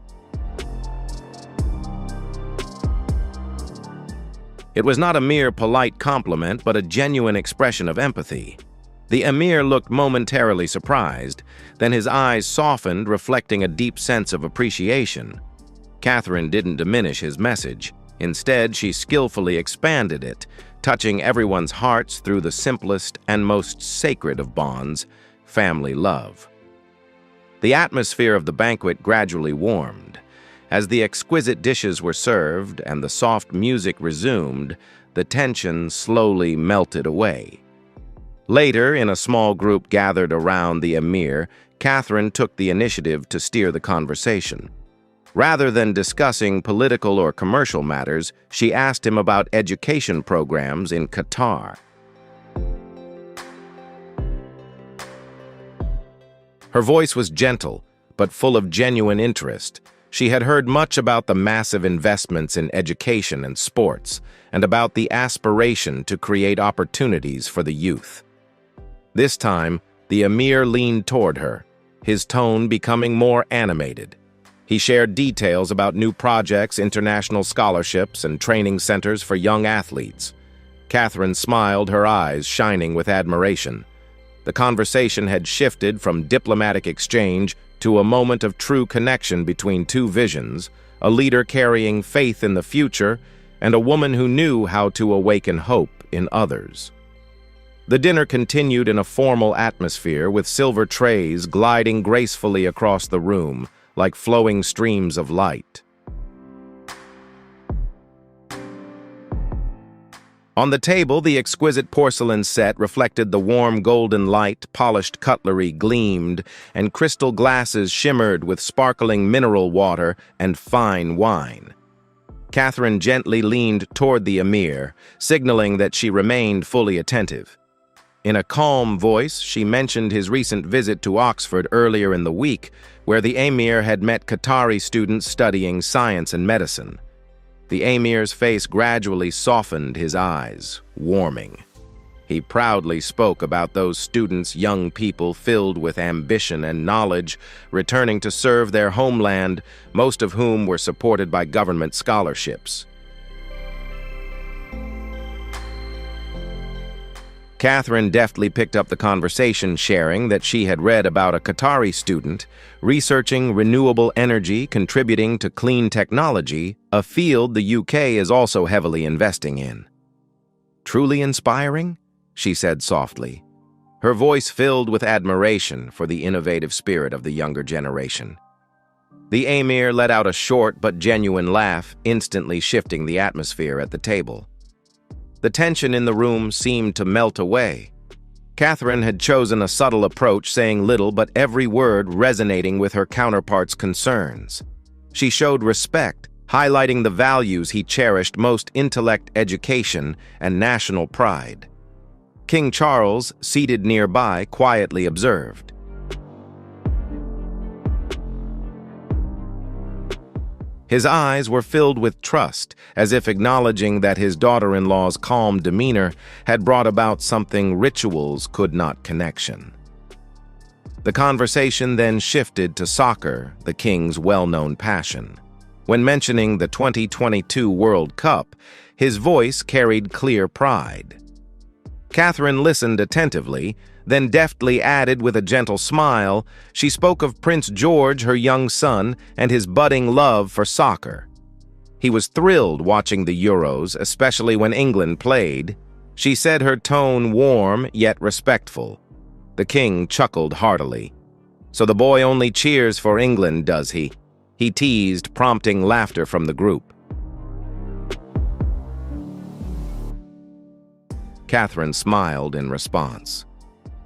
S1: It was not a mere polite compliment, but a genuine expression of empathy. The emir looked momentarily surprised, then his eyes softened, reflecting a deep sense of appreciation. Catherine didn't diminish his message. Instead, she skillfully expanded it, touching everyone's hearts through the simplest and most sacred of bonds, family love. The atmosphere of the banquet gradually warmed. As the exquisite dishes were served and the soft music resumed, the tension slowly melted away. Later, in a small group gathered around the emir, Catherine took the initiative to steer the conversation. Rather than discussing political or commercial matters, she asked him about education programs in Qatar. Her voice was gentle, but full of genuine interest, She had heard much about the massive investments in education and sports, and about the aspiration to create opportunities for the youth. This time, the emir leaned toward her, his tone becoming more animated. He shared details about new projects, international scholarships, and training centers for young athletes. Catherine smiled, her eyes shining with admiration. The conversation had shifted from diplomatic exchange to a moment of true connection between two visions, a leader carrying faith in the future and a woman who knew how to awaken hope in others. The dinner continued in a formal atmosphere, with silver trays gliding gracefully across the room like flowing streams of light. On the table, the exquisite porcelain set reflected the warm golden light, polished cutlery gleamed, and crystal glasses shimmered with sparkling mineral water and fine wine. Catherine gently leaned toward the emir, signaling that she remained fully attentive. In a calm voice, she mentioned his recent visit to Oxford earlier in the week, where the emir had met Qatari students studying science and medicine. The emir's face gradually softened, his eyes warming. He proudly spoke about those students, young people filled with ambition and knowledge, returning to serve their homeland, most of whom were supported by government scholarships. Catherine deftly picked up the conversation, sharing that she had read about a Qatari student researching renewable energy contributing to clean technology, a field the UK is also heavily investing in. "Truly inspiring?" she said softly, her voice filled with admiration for the innovative spirit of the younger generation. The emir let out a short but genuine laugh, instantly shifting the atmosphere at the table. The tension in the room seemed to melt away. Catherine had chosen a subtle approach, saying little but every word resonating with her counterpart's concerns. She showed respect, highlighting the values he cherished most: intellect, education, and national pride. King Charles, seated nearby, quietly observed. His eyes were filled with trust, as if acknowledging that his daughter-in-law's calm demeanor had brought about something rituals could not connection. The conversation then shifted to soccer, the king's well-known passion. When mentioning the 2022 World Cup, his voice carried clear pride. Catherine listened attentively, then deftly added with a gentle smile, she spoke of Prince George, her young son, and his budding love for soccer. He was thrilled watching the Euros, especially when England played. She said, her tone warm yet respectful. The king chuckled heartily. "So the boy only cheers for England, does he?" he teased, prompting laughter from the group. Catherine smiled in response.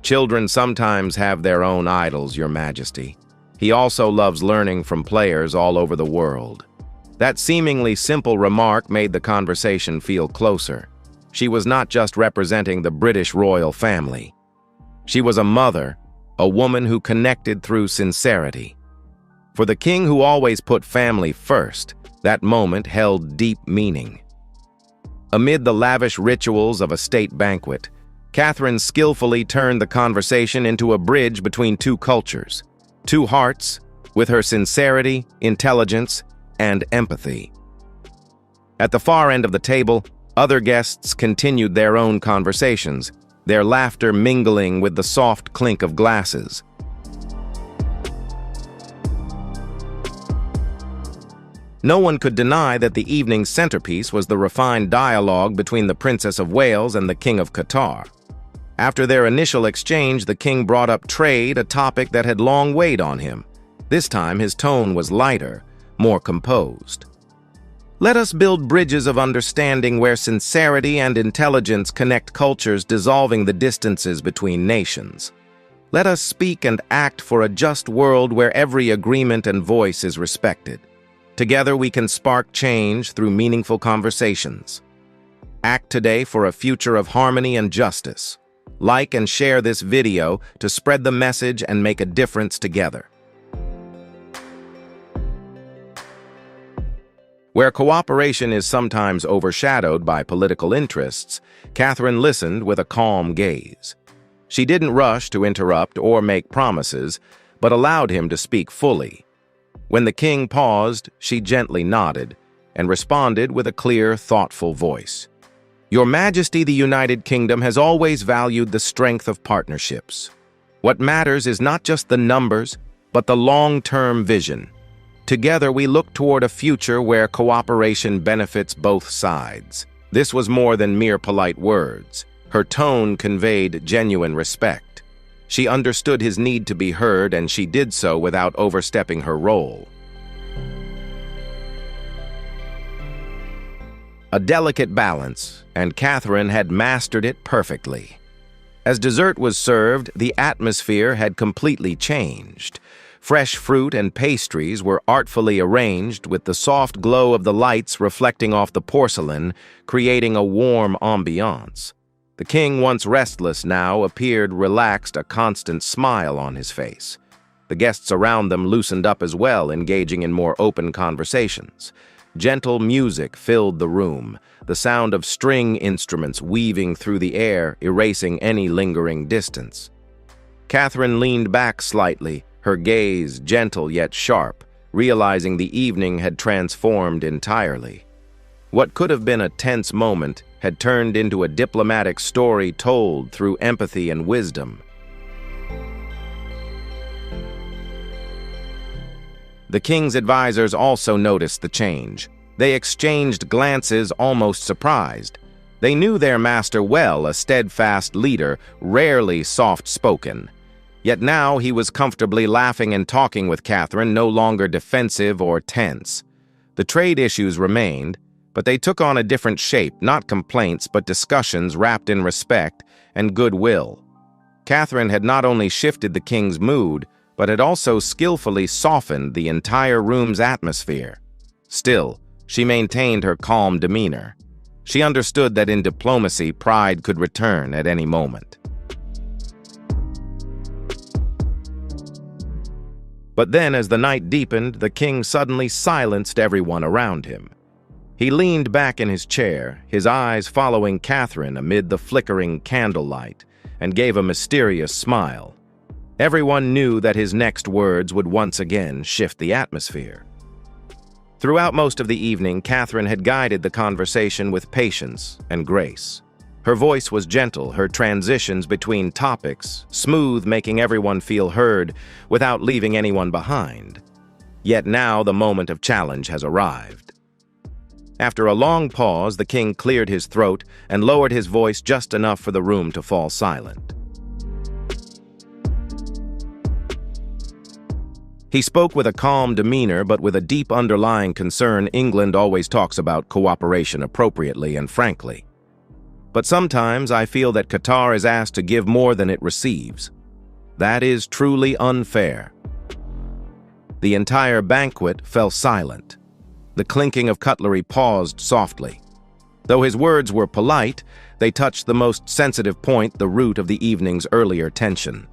S1: "Children sometimes have their own idols, Your Majesty. He also loves learning from players all over the world." That seemingly simple remark made the conversation feel closer. She was not just representing the British royal family. She was a mother, a woman who connected through sincerity. For the king, who always put family first, that moment held deep meaning. Amid the lavish rituals of a state banquet, Catherine skillfully turned the conversation into a bridge between two cultures, two hearts, with her sincerity, intelligence, and empathy. At the far end of the table, other guests continued their own conversations, their laughter mingling with the soft clink of glasses. No one could deny that the evening's centerpiece was the refined dialogue between the Princess of Wales and the King of Qatar. After their initial exchange, the king brought up trade, a topic that had long weighed on him. This time, his tone was lighter, more composed. "Let us build bridges of understanding where sincerity and intelligence connect cultures, dissolving the distances between nations. Let us speak and act for a just world where every agreement and voice is respected. Together we can spark change through meaningful conversations. Act today for a future of harmony and justice. Like and share this video to spread the message and make a difference together." Where cooperation is sometimes overshadowed by political interests, Catherine listened with a calm gaze. She didn't rush to interrupt or make promises, but allowed him to speak fully. When the king paused, she gently nodded and responded with a clear, thoughtful voice. "Your Majesty, the United Kingdom has always valued the strength of partnerships. What matters is not just the numbers, but the long-term vision. Together we look toward a future where cooperation benefits both sides." This was more than mere polite words. Her tone conveyed genuine respect. She understood his need to be heard, and she did so without overstepping her role. A delicate balance, and Catherine had mastered it perfectly. As dessert was served, the atmosphere had completely changed. Fresh fruit and pastries were artfully arranged, with the soft glow of the lights reflecting off the porcelain, creating a warm ambiance. The king, once restless now, appeared relaxed, a constant smile on his face. The guests around them loosened up as well, engaging in more open conversations. Gentle music filled the room, the sound of string instruments weaving through the air, erasing any lingering distance. Catherine leaned back slightly, her gaze gentle yet sharp, realizing the evening had transformed entirely. What could have been a tense moment had turned into a diplomatic story told through empathy and wisdom. The king's advisors also noticed the change. They exchanged glances, almost surprised. They knew their master well, a steadfast leader, rarely soft-spoken. Yet now he was comfortably laughing and talking with Catherine, no longer defensive or tense. The trade issues remained, but they took on a different shape, not complaints, but discussions wrapped in respect and goodwill. Catherine had not only shifted the king's mood, but had also skillfully softened the entire room's atmosphere. Still, she maintained her calm demeanor. She understood that in diplomacy, pride could return at any moment. But then, as the night deepened, the king suddenly silenced everyone around him. He leaned back in his chair, his eyes following Catherine amid the flickering candlelight, and gave a mysterious smile. Everyone knew that his next words would once again shift the atmosphere. Throughout most of the evening, Catherine had guided the conversation with patience and grace. Her voice was gentle, her transitions between topics smooth, making everyone feel heard without leaving anyone behind. Yet now the moment of challenge has arrived. After a long pause, the king cleared his throat and lowered his voice just enough for the room to fall silent. He spoke with a calm demeanor, but with a deep underlying concern. England always talks about cooperation appropriately and frankly. But sometimes I feel that Qatar is asked to give more than it receives. That is truly unfair. The entire banquet fell silent. The clinking of cutlery paused softly. Though his words were polite, they touched the most sensitive point, the root of the evening's earlier tension.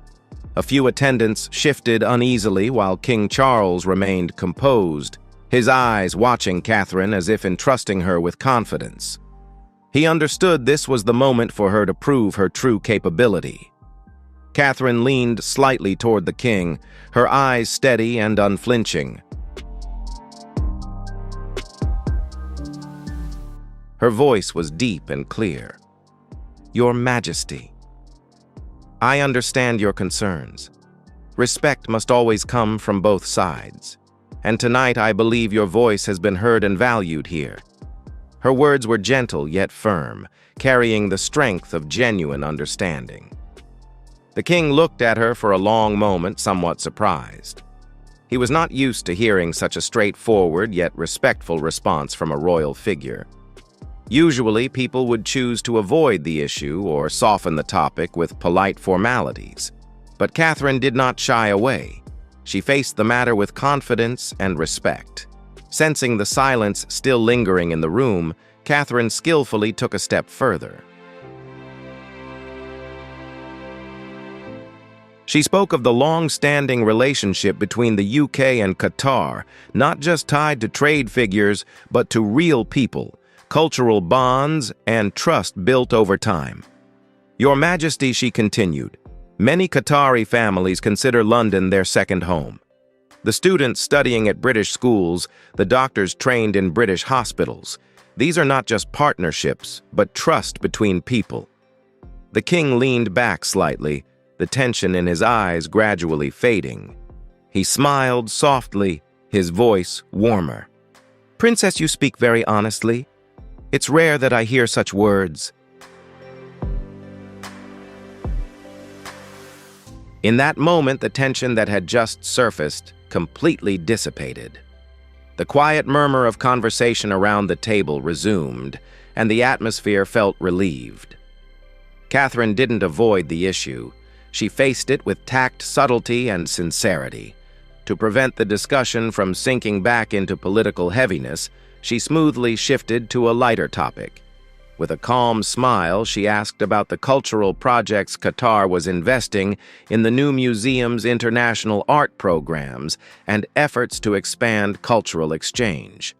S1: A few attendants shifted uneasily while King Charles remained composed, his eyes watching Catherine as if entrusting her with confidence. He understood this was the moment for her to prove her true capability. Catherine leaned slightly toward the king, her eyes steady and unflinching. Her voice was deep and clear. "Your Majesty, I understand your concerns. Respect must always come from both sides. And tonight I believe your voice has been heard and valued here." Her words were gentle yet firm, carrying the strength of genuine understanding. The king looked at her for a long moment, somewhat surprised. He was not used to hearing such a straightforward yet respectful response from a royal figure. Usually, people would choose to avoid the issue or soften the topic with polite formalities. But Catherine did not shy away. She faced the matter with confidence and respect. Sensing the silence still lingering in the room, Catherine skillfully took a step further. She spoke of the long-standing relationship between the UK and Qatar, not just tied to trade figures, but to real people, cultural bonds, and trust built over time. Your Majesty, she continued, many Qatari families consider London their second home. The students studying at British schools, the doctors trained in British hospitals. These are not just partnerships, but trust between people. The king leaned back slightly, the tension in his eyes gradually fading. He smiled softly, his voice warmer. "Princess, you speak very honestly. It's rare that I hear such words." In that moment, the tension that had just surfaced completely dissipated. The quiet murmur of conversation around the table resumed, and the atmosphere felt relieved. Catherine didn't avoid the issue. She faced it with tact, subtlety, and sincerity. To prevent the discussion from sinking back into political heaviness, she smoothly shifted to a lighter topic. With a calm smile, she asked about the cultural projects Qatar was investing in, the new museum's international art programs, and efforts to expand cultural exchange.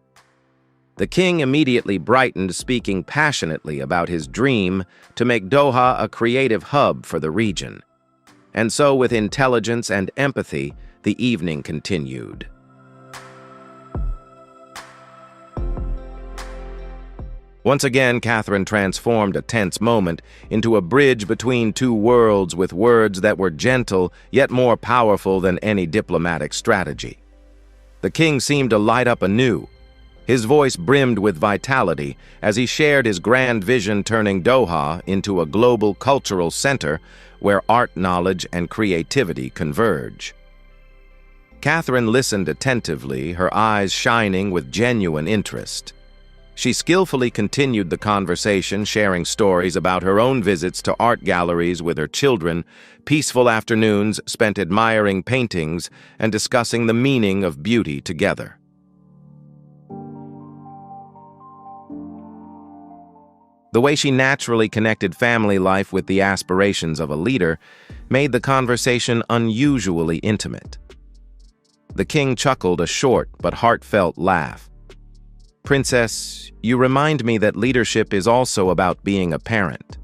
S1: The king immediately brightened, speaking passionately about his dream to make Doha a creative hub for the region. And so, with intelligence and empathy, the evening continued. Once again, Catherine transformed a tense moment into a bridge between two worlds with words that were gentle, yet more powerful than any diplomatic strategy. The king seemed to light up anew. His voice brimmed with vitality as he shared his grand vision, turning Doha into a global cultural center where art, knowledge, and creativity converge. Catherine listened attentively, her eyes shining with genuine interest. She skillfully continued the conversation, sharing stories about her own visits to art galleries with her children, peaceful afternoons spent admiring paintings and discussing the meaning of beauty together. The way she naturally connected family life with the aspirations of a leader made the conversation unusually intimate. The king chuckled a short but heartfelt laugh. "Princess, you remind me that leadership is also about being a parent."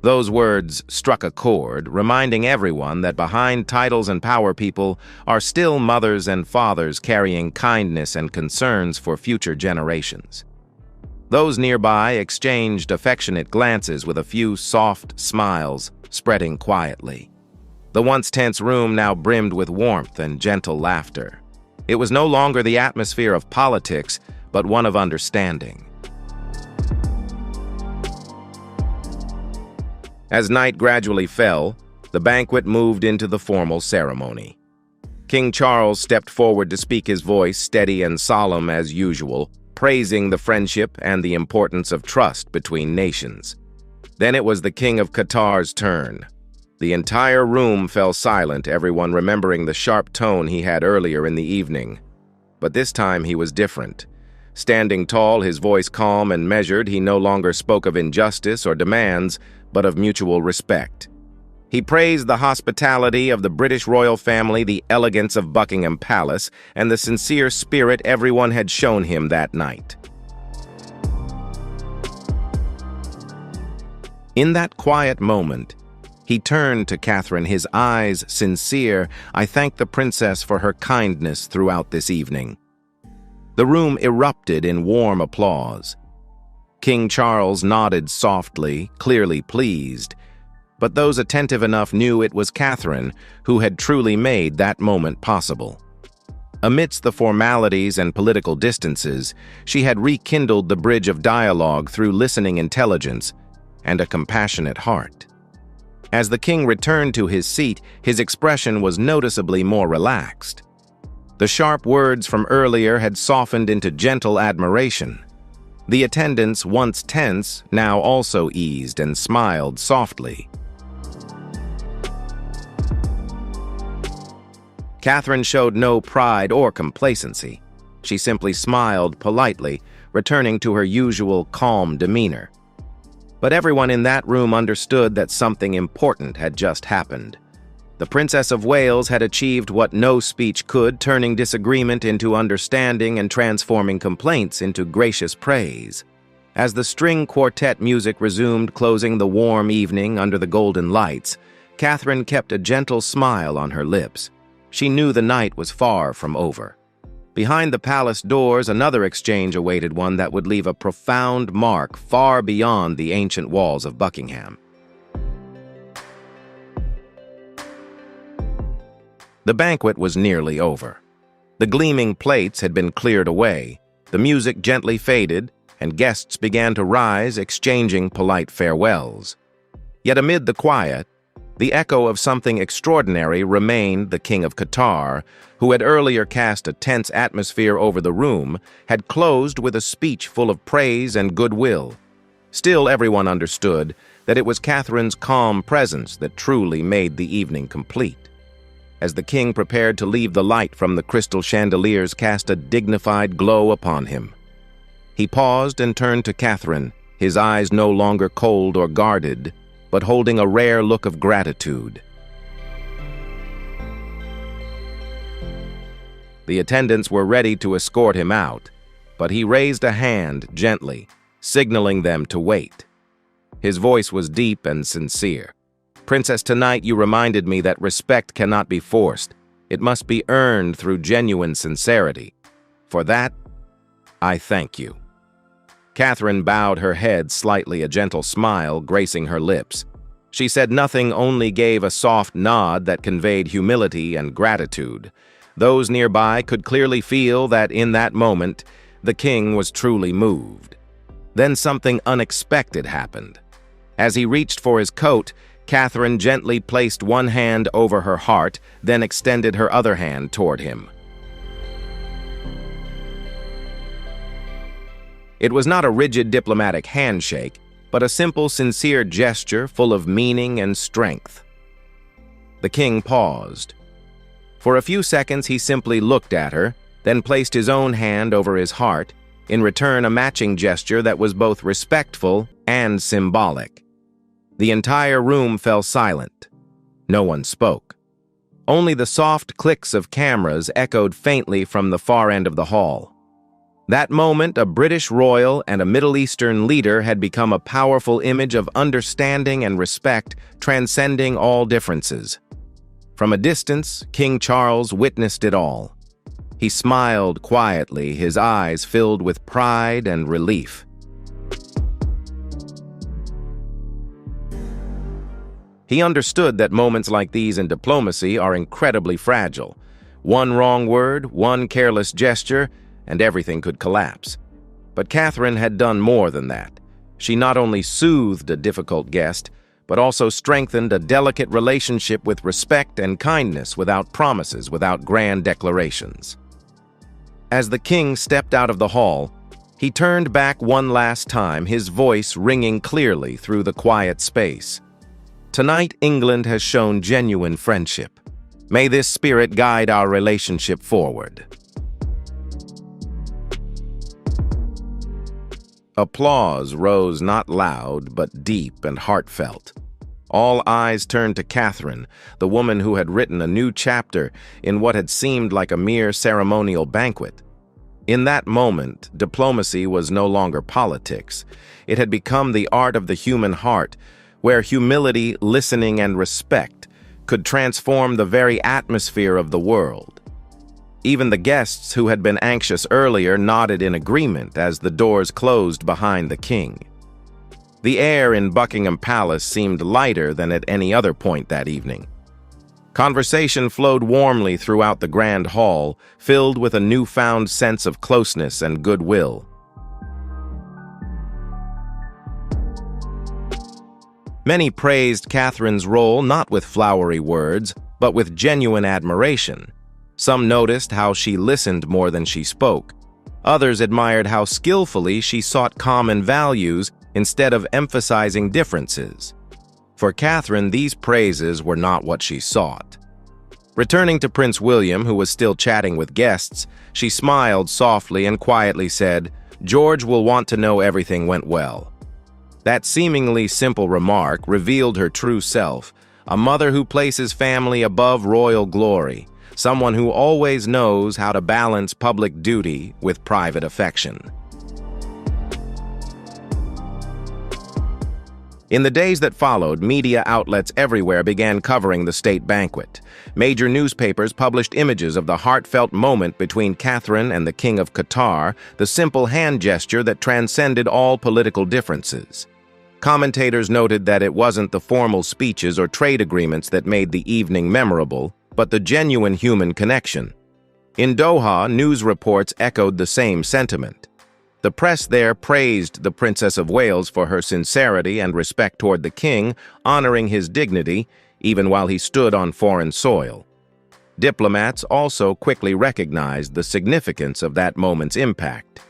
S1: Those words struck a chord, reminding everyone that behind titles and power people are still mothers and fathers carrying kindness and concerns for future generations. Those nearby exchanged affectionate glances with a few soft smiles spreading quietly. The once tense room now brimmed with warmth and gentle laughter. It was no longer the atmosphere of politics, but one of understanding. As night gradually fell, the banquet moved into the formal ceremony. King Charles stepped forward to speak, his voice steady and solemn as usual, praising the friendship and the importance of trust between nations. Then it was the King of Qatar's turn. The entire room fell silent, everyone remembering the sharp tone he had earlier in the evening. But this time he was different. Standing tall, his voice calm and measured, he no longer spoke of injustice or demands, but of mutual respect. He praised the hospitality of the British royal family, the elegance of Buckingham Palace, and the sincere spirit everyone had shown him that night. In that quiet moment, he turned to Catherine, his eyes sincere. "I thank the princess for her kindness throughout this evening." The room erupted in warm applause. King Charles nodded softly, clearly pleased, but those attentive enough knew it was Catherine who had truly made that moment possible. Amidst the formalities and political distances, she had rekindled the bridge of dialogue through listening intelligence and a compassionate heart. As the king returned to his seat, his expression was noticeably more relaxed. The sharp words from earlier had softened into gentle admiration. The attendants, once tense, now also eased and smiled softly. Catherine showed no pride or complacency. She simply smiled politely, returning to her usual calm demeanor. But everyone in that room understood that something important had just happened. The Princess of Wales had achieved what no speech could, turning disagreement into understanding and transforming complaints into gracious praise. As the string quartet music resumed, closing the warm evening under the golden lights, Catherine kept a gentle smile on her lips. She knew the night was far from over. Behind the palace doors, another exchange awaited, one that would leave a profound mark far beyond the ancient walls of Buckingham. The banquet was nearly over. The gleaming plates had been cleared away, the music gently faded, and guests began to rise, exchanging polite farewells. Yet amid the quiet, the echo of something extraordinary remained. The King of Qatar, who had earlier cast a tense atmosphere over the room, had closed with a speech full of praise and goodwill. Still, everyone understood that it was Catherine's calm presence that truly made the evening complete. As the king prepared to leave, the light from the crystal chandeliers cast a dignified glow upon him. He paused and turned to Catherine, his eyes no longer cold or guarded, but holding a rare look of gratitude. The attendants were ready to escort him out, but he raised a hand gently, signaling them to wait. His voice was deep and sincere. "Princess, tonight you reminded me that respect cannot be forced. It must be earned through genuine sincerity. For that, I thank you." Catherine bowed her head slightly, a gentle smile gracing her lips. She said nothing, only gave a soft nod that conveyed humility and gratitude. Those nearby could clearly feel that in that moment, the king was truly moved. Then something unexpected happened. As he reached for his coat, Catherine gently placed one hand over her heart, then extended her other hand toward him. It was not a rigid diplomatic handshake, but a simple, sincere gesture full of meaning and strength. The king paused. For a few seconds, he simply looked at her, then placed his own hand over his heart, in return a matching gesture that was both respectful and symbolic. The entire room fell silent. No one spoke. Only the soft clicks of cameras echoed faintly from the far end of the hall. That moment, a British royal and a Middle Eastern leader had become a powerful image of understanding and respect, transcending all differences. From a distance, King Charles witnessed it all. He smiled quietly, his eyes filled with pride and relief. He understood that moments like these in diplomacy are incredibly fragile. One wrong word, one careless gesture, and everything could collapse. But Catherine had done more than that. She not only soothed a difficult guest, but also strengthened a delicate relationship with respect and kindness, without promises, without grand declarations. As the king stepped out of the hall, he turned back one last time, his voice ringing clearly through the quiet space. "Tonight, England has shown genuine friendship. May this spirit guide our relationship forward." Applause rose, not loud, but deep and heartfelt. All eyes turned to Catherine, the woman who had written a new chapter in what had seemed like a mere ceremonial banquet. In that moment, diplomacy was no longer politics. It had become the art of the human heart, where humility, listening, and respect could transform the very atmosphere of the world. Even the guests who had been anxious earlier nodded in agreement as the doors closed behind the king. The air in Buckingham Palace seemed lighter than at any other point that evening. Conversation flowed warmly throughout the grand hall, filled with a newfound sense of closeness and goodwill. Many praised Catherine's role not with flowery words, but with genuine admiration. Some noticed how she listened more than she spoke. Others admired how skillfully she sought common values instead of emphasizing differences. For Catherine, these praises were not what she sought. Returning to Prince William, who was still chatting with guests, she smiled softly and quietly said, "George will want to know everything went well." That seemingly simple remark revealed her true self, a mother who places family above royal glory, someone who always knows how to balance public duty with private affection. In the days that followed, media outlets everywhere began covering the state banquet. Major newspapers published images of the heartfelt moment between Catherine and the King of Qatar, the simple hand gesture that transcended all political differences. Commentators noted that it wasn't the formal speeches or trade agreements that made the evening memorable, but the genuine human connection. In Doha, news reports echoed the same sentiment. The press there praised the Princess of Wales for her sincerity and respect toward the king, honoring his dignity, even while he stood on foreign soil. Diplomats also quickly recognized the significance of that moment's impact.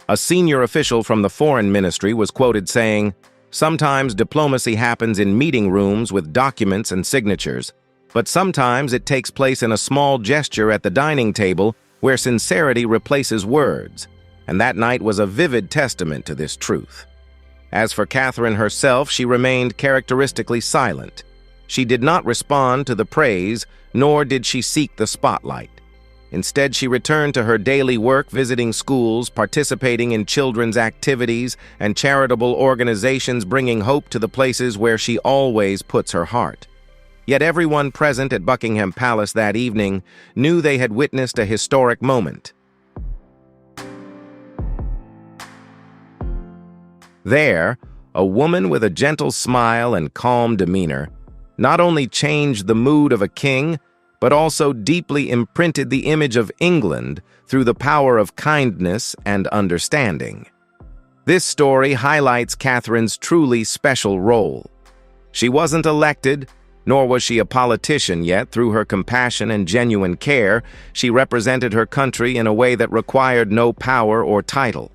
S1: A senior official from the foreign ministry was quoted saying, "Sometimes diplomacy happens in meeting rooms with documents and signatures, but sometimes it takes place in a small gesture at the dining table where sincerity replaces words," and that night was a vivid testament to this truth. As for Catherine herself, she remained characteristically silent. She did not respond to the praise, nor did she seek the spotlight. Instead, she returned to her daily work, visiting schools, participating in children's activities, and charitable organizations, bringing hope to the places where she always puts her heart. Yet everyone present at Buckingham Palace that evening knew they had witnessed a historic moment. There, a woman with a gentle smile and calm demeanor not only changed the mood of a king, but also deeply imprinted the image of England through the power of kindness and understanding. This story highlights Catherine's truly special role. She wasn't elected, nor was she a politician, yet through her compassion and genuine care, she represented her country in a way that required no power or title.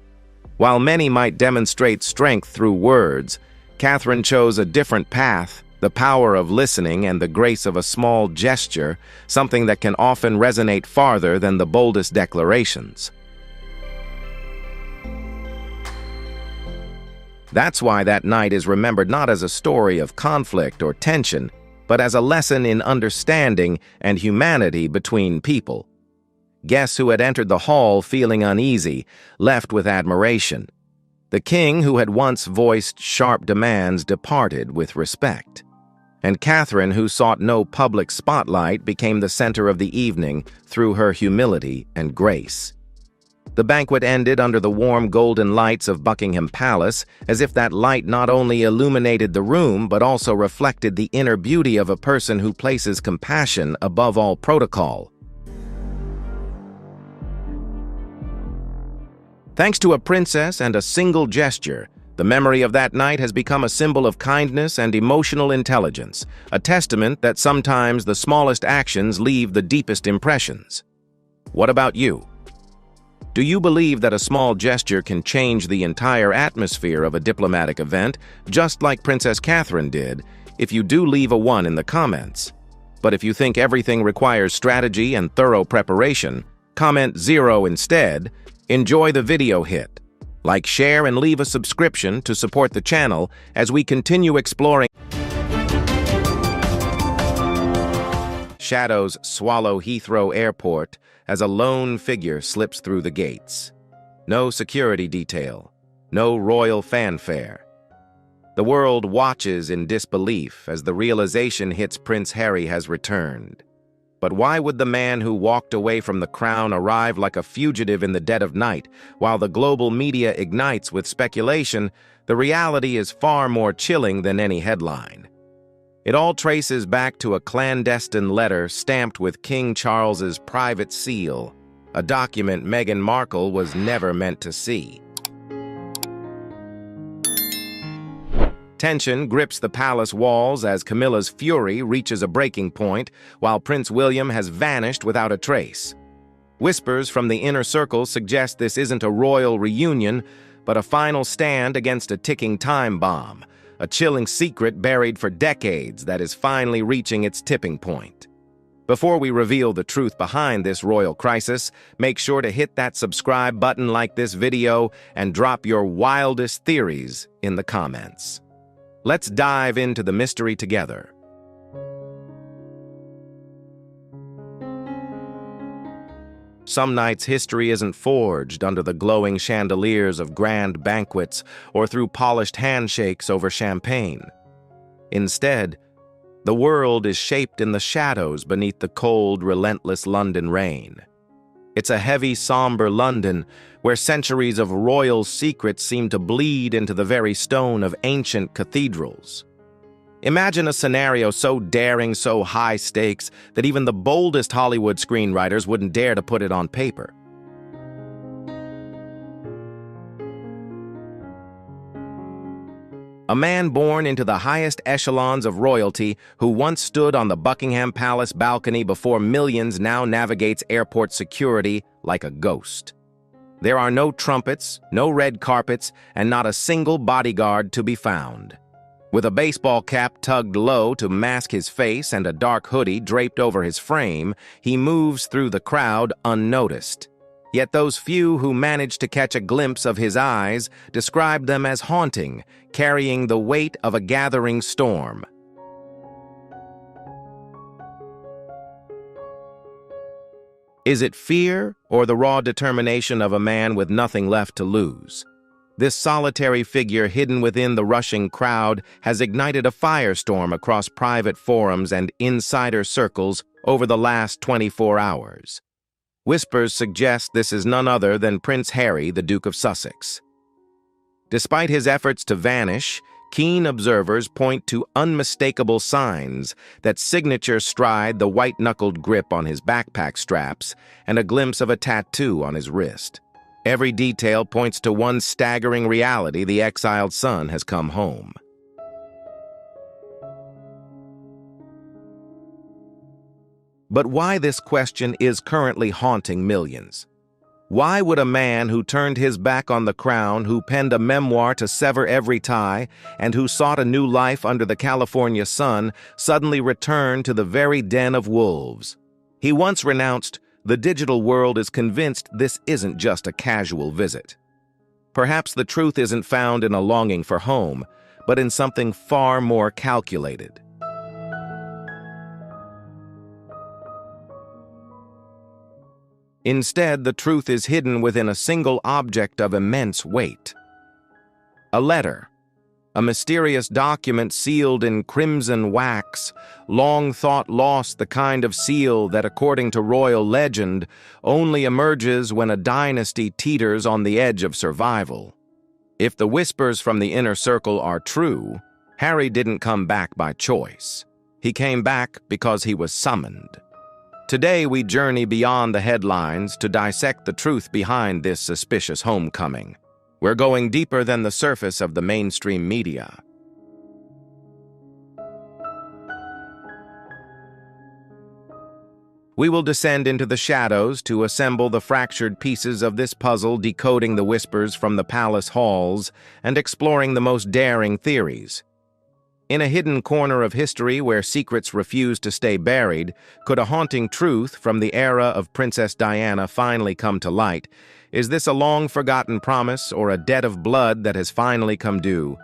S1: While many might demonstrate strength through words, Catherine chose a different path, the power of listening and the grace of a small gesture, something that can often resonate farther than the boldest declarations. That's why that night is remembered not as a story of conflict or tension, but as a lesson in understanding and humanity between people. Guests who had entered the hall feeling uneasy left with admiration. The king, who had once voiced sharp demands, departed with respect. And Catherine, who sought no public spotlight, became the center of the evening through her humility and grace. The banquet ended under the warm golden lights of Buckingham Palace, as if that light not only illuminated the room but also reflected the inner beauty of a person who places compassion above all protocol. Thanks to a princess and a single gesture, the memory of that night has become a symbol of kindness and emotional intelligence, a testament that sometimes the smallest actions leave the deepest impressions. What about you? Do you believe that a small gesture can change the entire atmosphere of a diplomatic event, just like Princess Catherine did? If you do, leave a 1 in the comments. But if you think everything requires strategy and thorough preparation, comment 0 instead. Enjoy the video hit. Like, share, and leave a subscription to support the channel as we continue exploring. Shadows swallow Heathrow Airport as a lone figure slips through the gates. No security detail, no royal fanfare. The world watches in disbelief as the realization hits Prince Harry has returned. But why would the man who walked away from the crown arrive like a fugitive in the dead of night? While the global media ignites with speculation, the reality is far more chilling than any headline. It all traces back to a clandestine letter stamped with King Charles's private seal, a document Meghan Markle was never meant to see. Tension grips the palace walls as Camilla's fury reaches a breaking point, while Prince William has vanished without a trace. Whispers from the inner circle suggest this isn't a royal reunion, but a final stand against a ticking time bomb, a chilling secret buried for decades that is finally reaching its tipping point. Before we reveal the truth behind this royal crisis, make sure to hit that subscribe button, like this video, and drop your wildest theories in the comments. Let's dive into the mystery together. Some nights history isn't forged under the glowing chandeliers of grand banquets or through polished handshakes over champagne. Instead, the world is shaped in the shadows beneath the cold, relentless London rain. It's a heavy, somber London where centuries of royal secrets seem to bleed into the very stone of ancient cathedrals. Imagine a scenario so daring, so high stakes, that even the boldest Hollywood screenwriters wouldn't dare to put it on paper. A man born into the highest echelons of royalty, who once stood on the Buckingham Palace balcony before millions, now navigates airport security like a ghost. There are no trumpets, no red carpets, and not a single bodyguard to be found. With a baseball cap tugged low to mask his face and a dark hoodie draped over his frame, he moves through the crowd unnoticed. Yet those few who manage to catch a glimpse of his eyes describe them as haunting, carrying the weight of a gathering storm. Is it fear or the raw determination of a man with nothing left to lose? This solitary figure hidden within the rushing crowd has ignited a firestorm across private forums and insider circles over the last 24 hours. Whispers suggest this is none other than Prince Harry, the Duke of Sussex. Despite his efforts to vanish, keen observers point to unmistakable signs: that signature stride, the white-knuckled grip on his backpack straps, and a glimpse of a tattoo on his wrist. Every detail points to one staggering reality: the exiled son has come home. But why this question is currently haunting millions? Why would a man who turned his back on the crown, who penned a memoir to sever every tie, and who sought a new life under the California sun, suddenly return to the very den of wolves? He once renounced, "The digital world is convinced this isn't just a casual visit." Perhaps the truth isn't found in a longing for home, but in something far more calculated. Instead, the truth is hidden within a single object of immense weight. A letter, a mysterious document sealed in crimson wax, long thought lost, the kind of seal that, according to royal legend, only emerges when a dynasty teeters on the edge of survival. If the whispers from the inner circle are true, Harry didn't come back by choice. He came back because he was summoned. Today we journey beyond the headlines to dissect the truth behind this suspicious homecoming. We're going deeper than the surface of the mainstream media. We will descend into the shadows to assemble the fractured pieces of this puzzle, decoding the whispers from the palace halls and exploring the most daring theories. In a hidden corner of history where secrets refuse to stay buried, could a haunting truth from the era of Princess Diana finally come to light? Is this a long-forgotten promise or a debt of blood that has finally come due?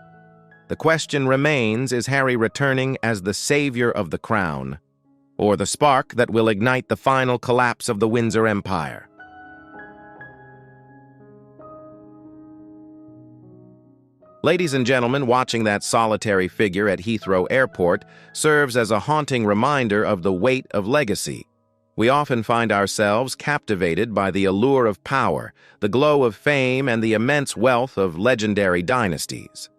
S1: The question remains: is Harry returning as the savior of the crown, or the spark that will ignite the final collapse of the Windsor Empire? Ladies and gentlemen, watching that solitary figure at Heathrow Airport serves as a haunting reminder of the weight of legacy. We often find ourselves captivated by the allure of power, the glow of fame, and the immense wealth of legendary dynasties.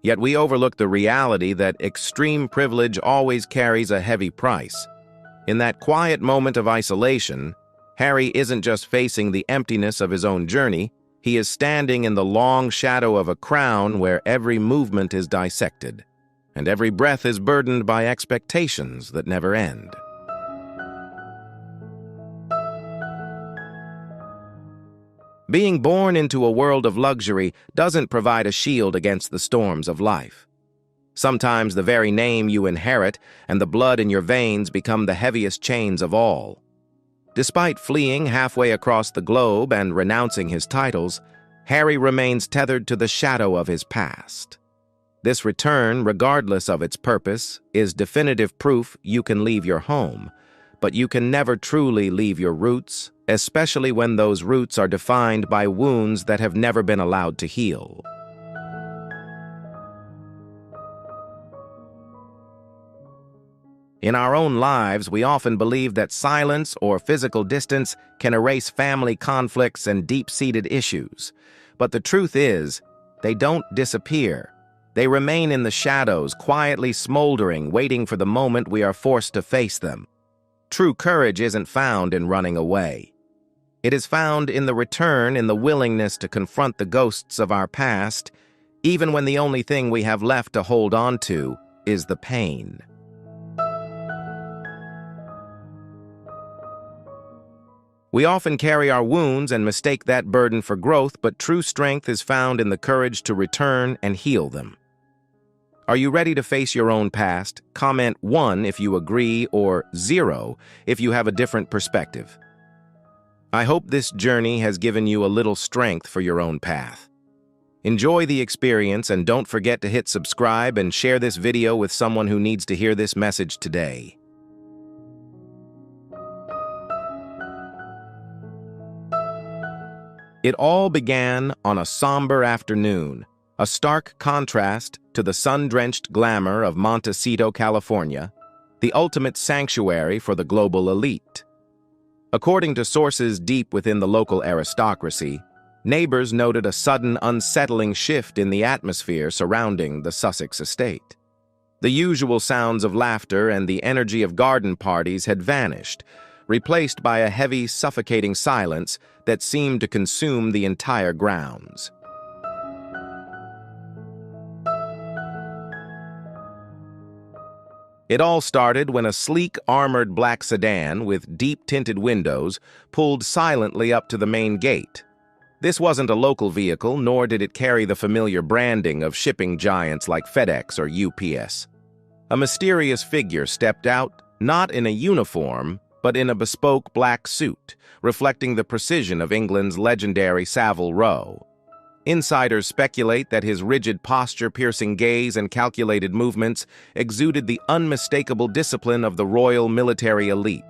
S1: Yet we overlook the reality that extreme privilege always carries a heavy price. In that quiet moment of isolation, Harry isn't just facing the emptiness of his own journey, he is standing in the long shadow of a crown where every movement is dissected, and every breath is burdened by expectations that never end. Being born into a world of luxury doesn't provide a shield against the storms of life. Sometimes the very name you inherit and the blood in your veins become the heaviest chains of all. Despite fleeing halfway across the globe and renouncing his titles, Harry remains tethered to the shadow of his past. This return, regardless of its purpose, is definitive proof you can leave your home, but you can never truly leave your roots, especially when those roots are defined by wounds that have never been allowed to heal. In our own lives, we often believe that silence or physical distance can erase family conflicts and deep-seated issues. But the truth is, they don't disappear. They remain in the shadows, quietly smoldering, waiting for the moment we are forced to face them. True courage isn't found in running away. It is found in the return, in the willingness to confront the ghosts of our past, even when the only thing we have left to hold on to is the pain. We often carry our wounds and mistake that burden for growth, but true strength is found in the courage to return and heal them. Are you ready to face your own past? Comment 1 if you agree, or 0 if you have a different perspective. I hope this journey has given you a little strength for your own path. Enjoy the experience and don't forget to hit subscribe and share this video with someone who needs to hear this message today. It all began on a somber afternoon, a stark contrast to the sun-drenched glamour of Montecito, California, the ultimate sanctuary for the global elite. According to sources deep within the local aristocracy, neighbors noted a sudden unsettling shift in the atmosphere surrounding the Sussex estate. The usual sounds of laughter and the energy of garden parties had vanished, replaced by a heavy, suffocating silence that seemed to consume the entire grounds. It all started when a sleek, armored black sedan with deep-tinted windows pulled silently up to the main gate. This wasn't a local vehicle, nor did it carry the familiar branding of shipping giants like FedEx or UPS. A mysterious figure stepped out, not in a uniform, but in a bespoke black suit, reflecting the precision of England's legendary Savile Row. Insiders speculate that his rigid posture, piercing gaze, and calculated movements exuded the unmistakable discipline of the royal military elite.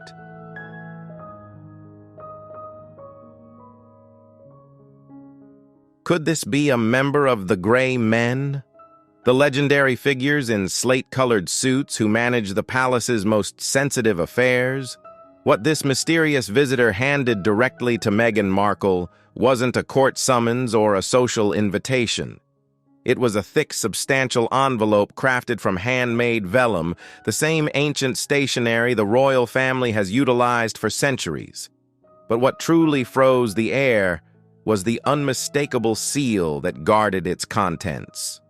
S1: Could this be a member of the Grey Men? The legendary figures in slate-colored suits who manage the palace's most sensitive affairs? What this mysterious visitor handed directly to Meghan Markle wasn't a court summons or a social invitation. It was a thick, substantial envelope crafted from handmade vellum, the same ancient stationery the royal family has utilized for centuries. But what truly froze the air was the unmistakable seal that guarded its contents.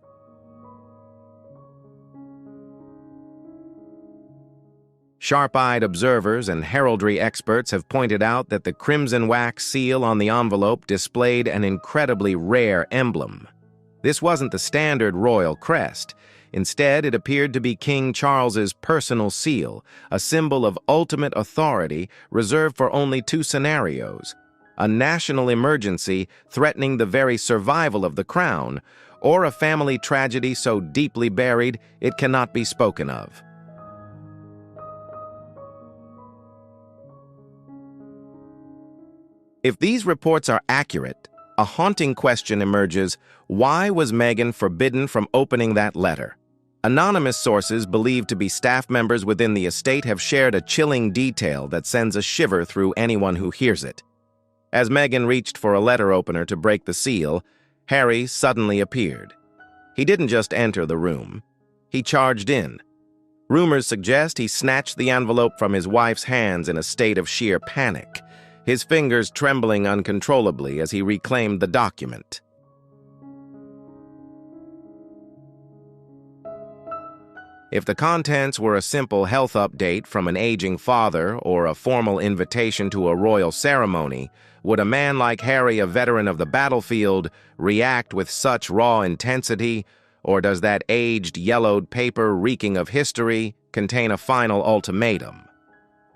S1: Sharp-eyed observers and heraldry experts have pointed out that the crimson wax seal on the envelope displayed an incredibly rare emblem. This wasn't the standard royal crest. Instead, it appeared to be King Charles's personal seal, a symbol of ultimate authority reserved for only 2 scenarios: a national emergency threatening the very survival of the crown, or a family tragedy so deeply buried it cannot be spoken of. If these reports are accurate, a haunting question emerges: why was Meghan forbidden from opening that letter? Anonymous sources believed to be staff members within the estate have shared a chilling detail that sends a shiver through anyone who hears it. As Meghan reached for a letter opener to break the seal, Harry suddenly appeared. He didn't just enter the room. He charged in. Rumors suggest he snatched the envelope from his wife's hands in a state of sheer panic, his fingers trembling uncontrollably as he reclaimed the document. If the contents were a simple health update from an aging father or a formal invitation to a royal ceremony, would a man like Harry, a veteran of the battlefield, react with such raw intensity? Or does that aged, yellowed paper reeking of history contain a final ultimatum?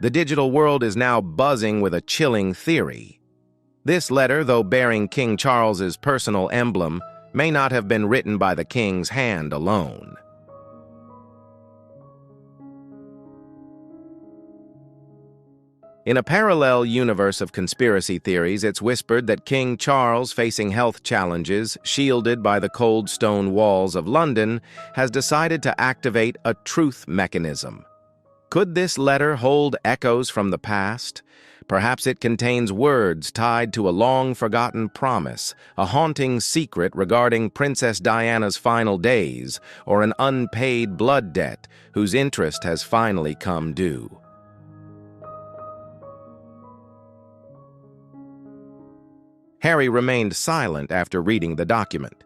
S1: The digital world is now buzzing with a chilling theory. This letter, though bearing King Charles's personal emblem, may not have been written by the king's hand alone. In a parallel universe of conspiracy theories, it's whispered that King Charles, facing health challenges, shielded by the cold stone walls of London, has decided to activate a truth mechanism. Could this letter hold echoes from the past? Perhaps it contains words tied to a long-forgotten promise, a haunting secret regarding Princess Diana's final days, or an unpaid blood debt whose interest has finally come due. Harry remained silent after reading the document.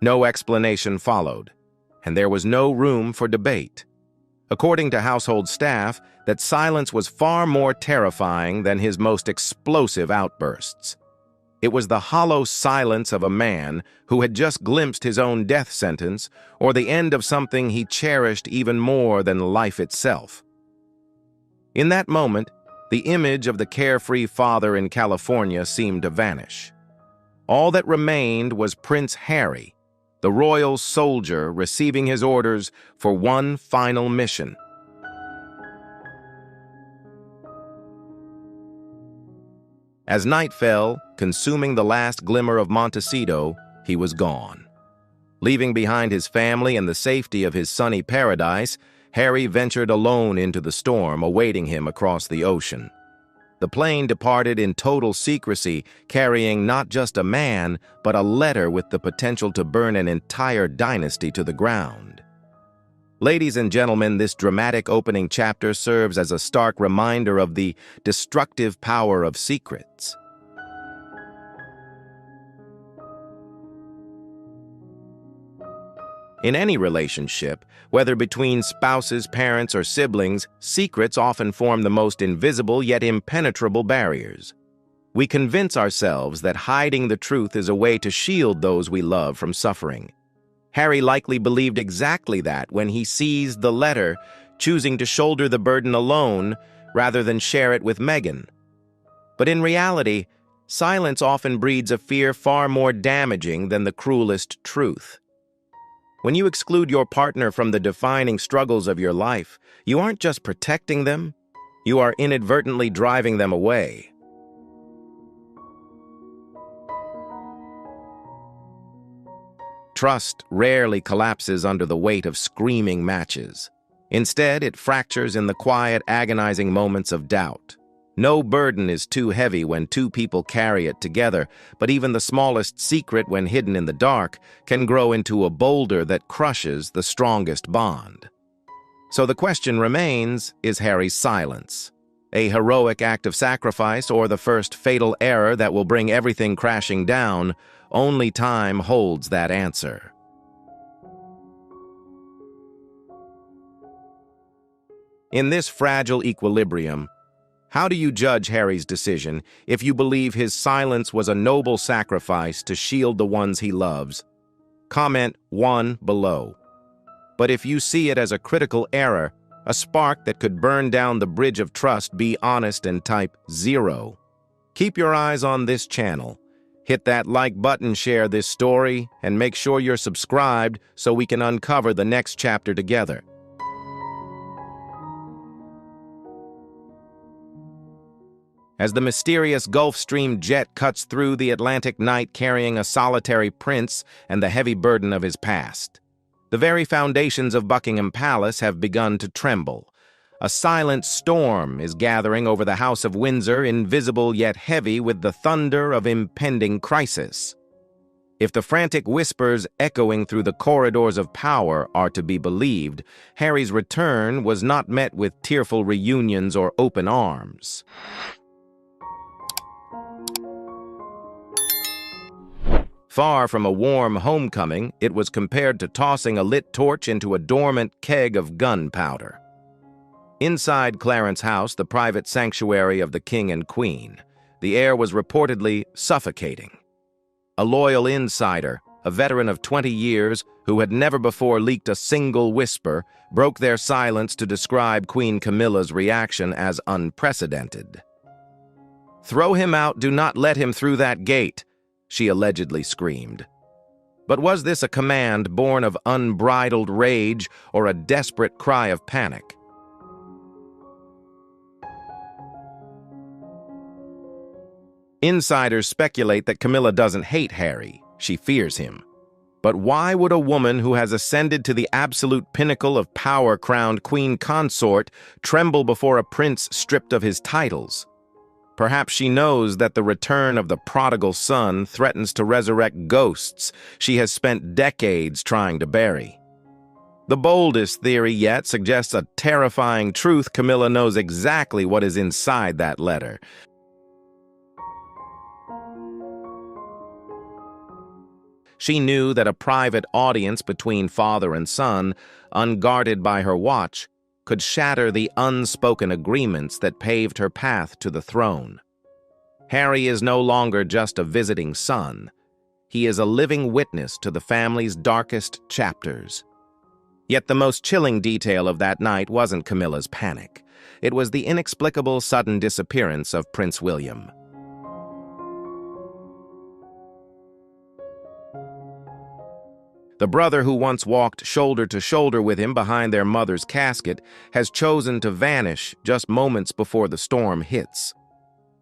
S1: No explanation followed, and there was no room for debate. According to household staff, that silence was far more terrifying than his most explosive outbursts. It was the hollow silence of a man who had just glimpsed his own death sentence or the end of something he cherished even more than life itself. In that moment, the image of the carefree father in California seemed to vanish. All that remained was Prince Harry, the royal soldier receiving his orders for one final mission. As night fell, consuming the last glimmer of Montecito, he was gone. Leaving behind his family and the safety of his sunny paradise, Harry ventured alone into the storm awaiting him across the ocean. The plane departed in total secrecy, carrying not just a man, but a letter with the potential to burn an entire dynasty to the ground. Ladies and gentlemen, this dramatic opening chapter serves as a stark reminder of the destructive power of secrets. In any relationship, whether between spouses, parents, or siblings, secrets often form the most invisible yet impenetrable barriers. We convince ourselves that hiding the truth is a way to shield those we love from suffering. Harry likely believed exactly that when he seized the letter, choosing to shoulder the burden alone rather than share it with Meghan. But in reality, silence often breeds a fear far more damaging than the cruelest truth. When you exclude your partner from the defining struggles of your life, you aren't just protecting them, you are inadvertently driving them away. Trust rarely collapses under the weight of screaming matches. Instead, it fractures in the quiet, agonizing moments of doubt. No burden is too heavy when two people carry it together, but even the smallest secret, when hidden in the dark, can grow into a boulder that crushes the strongest bond. So the question remains, is Harry's silence a heroic act of sacrifice or the first fatal error that will bring everything crashing down? Only time holds that answer. In this fragile equilibrium, how do you judge Harry's decision if you believe his silence was a noble sacrifice to shield the ones he loves? Comment 1 below. But if you see it as a critical error, a spark that could burn down the bridge of trust, be honest and type 0. Keep your eyes on this channel. Hit that like button, share this story, and make sure you're subscribed so we can uncover the next chapter together. As the mysterious Gulfstream jet cuts through the Atlantic night carrying a solitary prince and the heavy burden of his past, the very foundations of Buckingham Palace have begun to tremble. A silent storm is gathering over the House of Windsor, invisible yet heavy with the thunder of impending crisis. If the frantic whispers echoing through the corridors of power are to be believed, Harry's return was not met with tearful reunions or open arms. Far from a warm homecoming, it was compared to tossing a lit torch into a dormant keg of gunpowder. Inside Clarence House, the private sanctuary of the king and queen, the air was reportedly suffocating. A loyal insider, a veteran of 20 years who had never before leaked a single whisper, broke their silence to describe Queen Camilla's reaction as unprecedented. "Throw him out, do not let him through that gate," she allegedly screamed. But was this a command born of unbridled rage or a desperate cry of panic? Insiders speculate that Camilla doesn't hate Harry, she fears him. But why would a woman who has ascended to the absolute pinnacle of power-crowned queen consort tremble before a prince stripped of his titles? Perhaps she knows that the return of the prodigal son threatens to resurrect ghosts she has spent decades trying to bury. The boldest theory yet suggests a terrifying truth: Camilla knows exactly what is inside that letter. She knew that a private audience between father and son, unguarded by her watch, could shatter the unspoken agreements that paved her path to the throne. Harry is no longer just a visiting son. He is a living witness to the family's darkest chapters. Yet the most chilling detail of that night wasn't Camilla's panic. It was the inexplicable sudden disappearance of Prince William. The brother who once walked shoulder to shoulder with him behind their mother's casket has chosen to vanish just moments before the storm hits.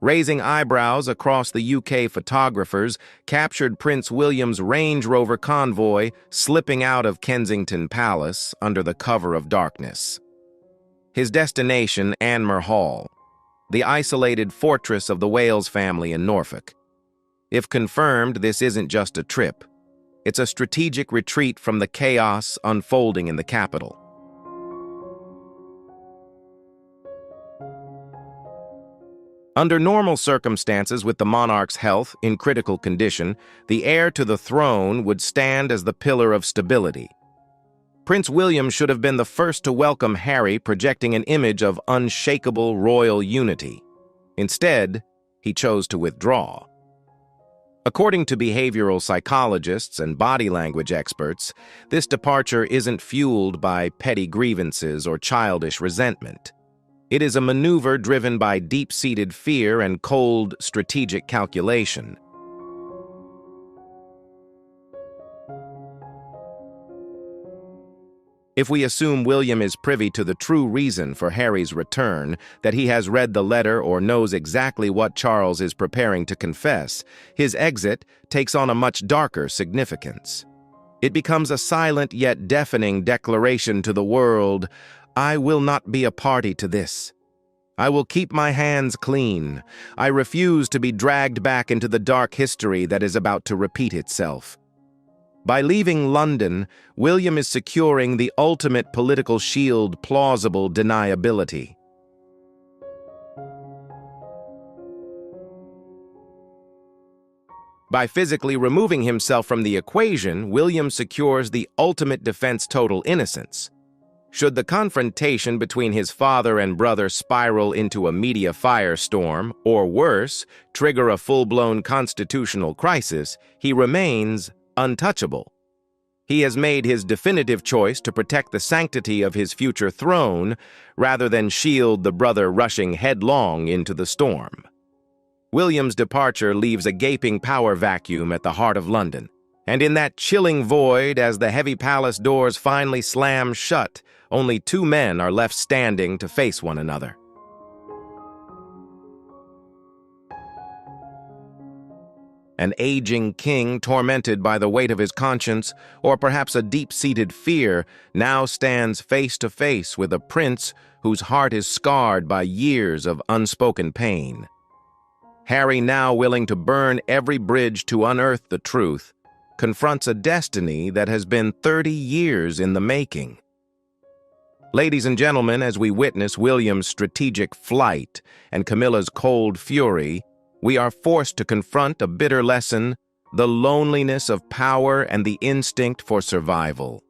S1: Raising eyebrows across the UK photographers captured Prince William's Range Rover convoy slipping out of Kensington Palace under the cover of darkness. His destination, Anmer Hall, the isolated fortress of the Wales family in Norfolk. If confirmed, this isn't just a trip. It's a strategic retreat from the chaos unfolding in the capital. Under normal circumstances, with the monarch's health in critical condition, the heir to the throne would stand as the pillar of stability. Prince William should have been the first to welcome Harry, projecting an image of unshakable royal unity. Instead, he chose to withdraw. According to behavioral psychologists and body language experts, this departure isn't fueled by petty grievances or childish resentment. It is a maneuver driven by deep-seated fear and cold, strategic calculation. If we assume William is privy to the true reason for Harry's return, that he has read the letter or knows exactly what Charles is preparing to confess, his exit takes on a much darker significance. It becomes a silent yet deafening declaration to the world: "I will not be a party to this. I will keep my hands clean. I refuse to be dragged back into the dark history that is about to repeat itself." By leaving London, William is securing the ultimate political shield: plausible deniability. By physically removing himself from the equation, William secures the ultimate defense: total innocence. Should the confrontation between his father and brother spiral into a media firestorm, or worse, trigger a full-blown constitutional crisis, he remains untouchable. He has made his definitive choice to protect the sanctity of his future throne rather than shield the brother rushing headlong into the storm. William's departure leaves a gaping power vacuum at the heart of London, and in that chilling void, as the heavy palace doors finally slam shut, only two men are left standing to face one another. An aging king tormented by the weight of his conscience, or perhaps a deep-seated fear, now stands face to face with a prince whose heart is scarred by years of unspoken pain. Harry, now willing to burn every bridge to unearth the truth, confronts a destiny that has been 30 years in the making. Ladies and gentlemen, as we witness William's strategic flight and Camilla's cold fury, we are forced to confront a bitter lesson: the loneliness of power and the instinct for survival.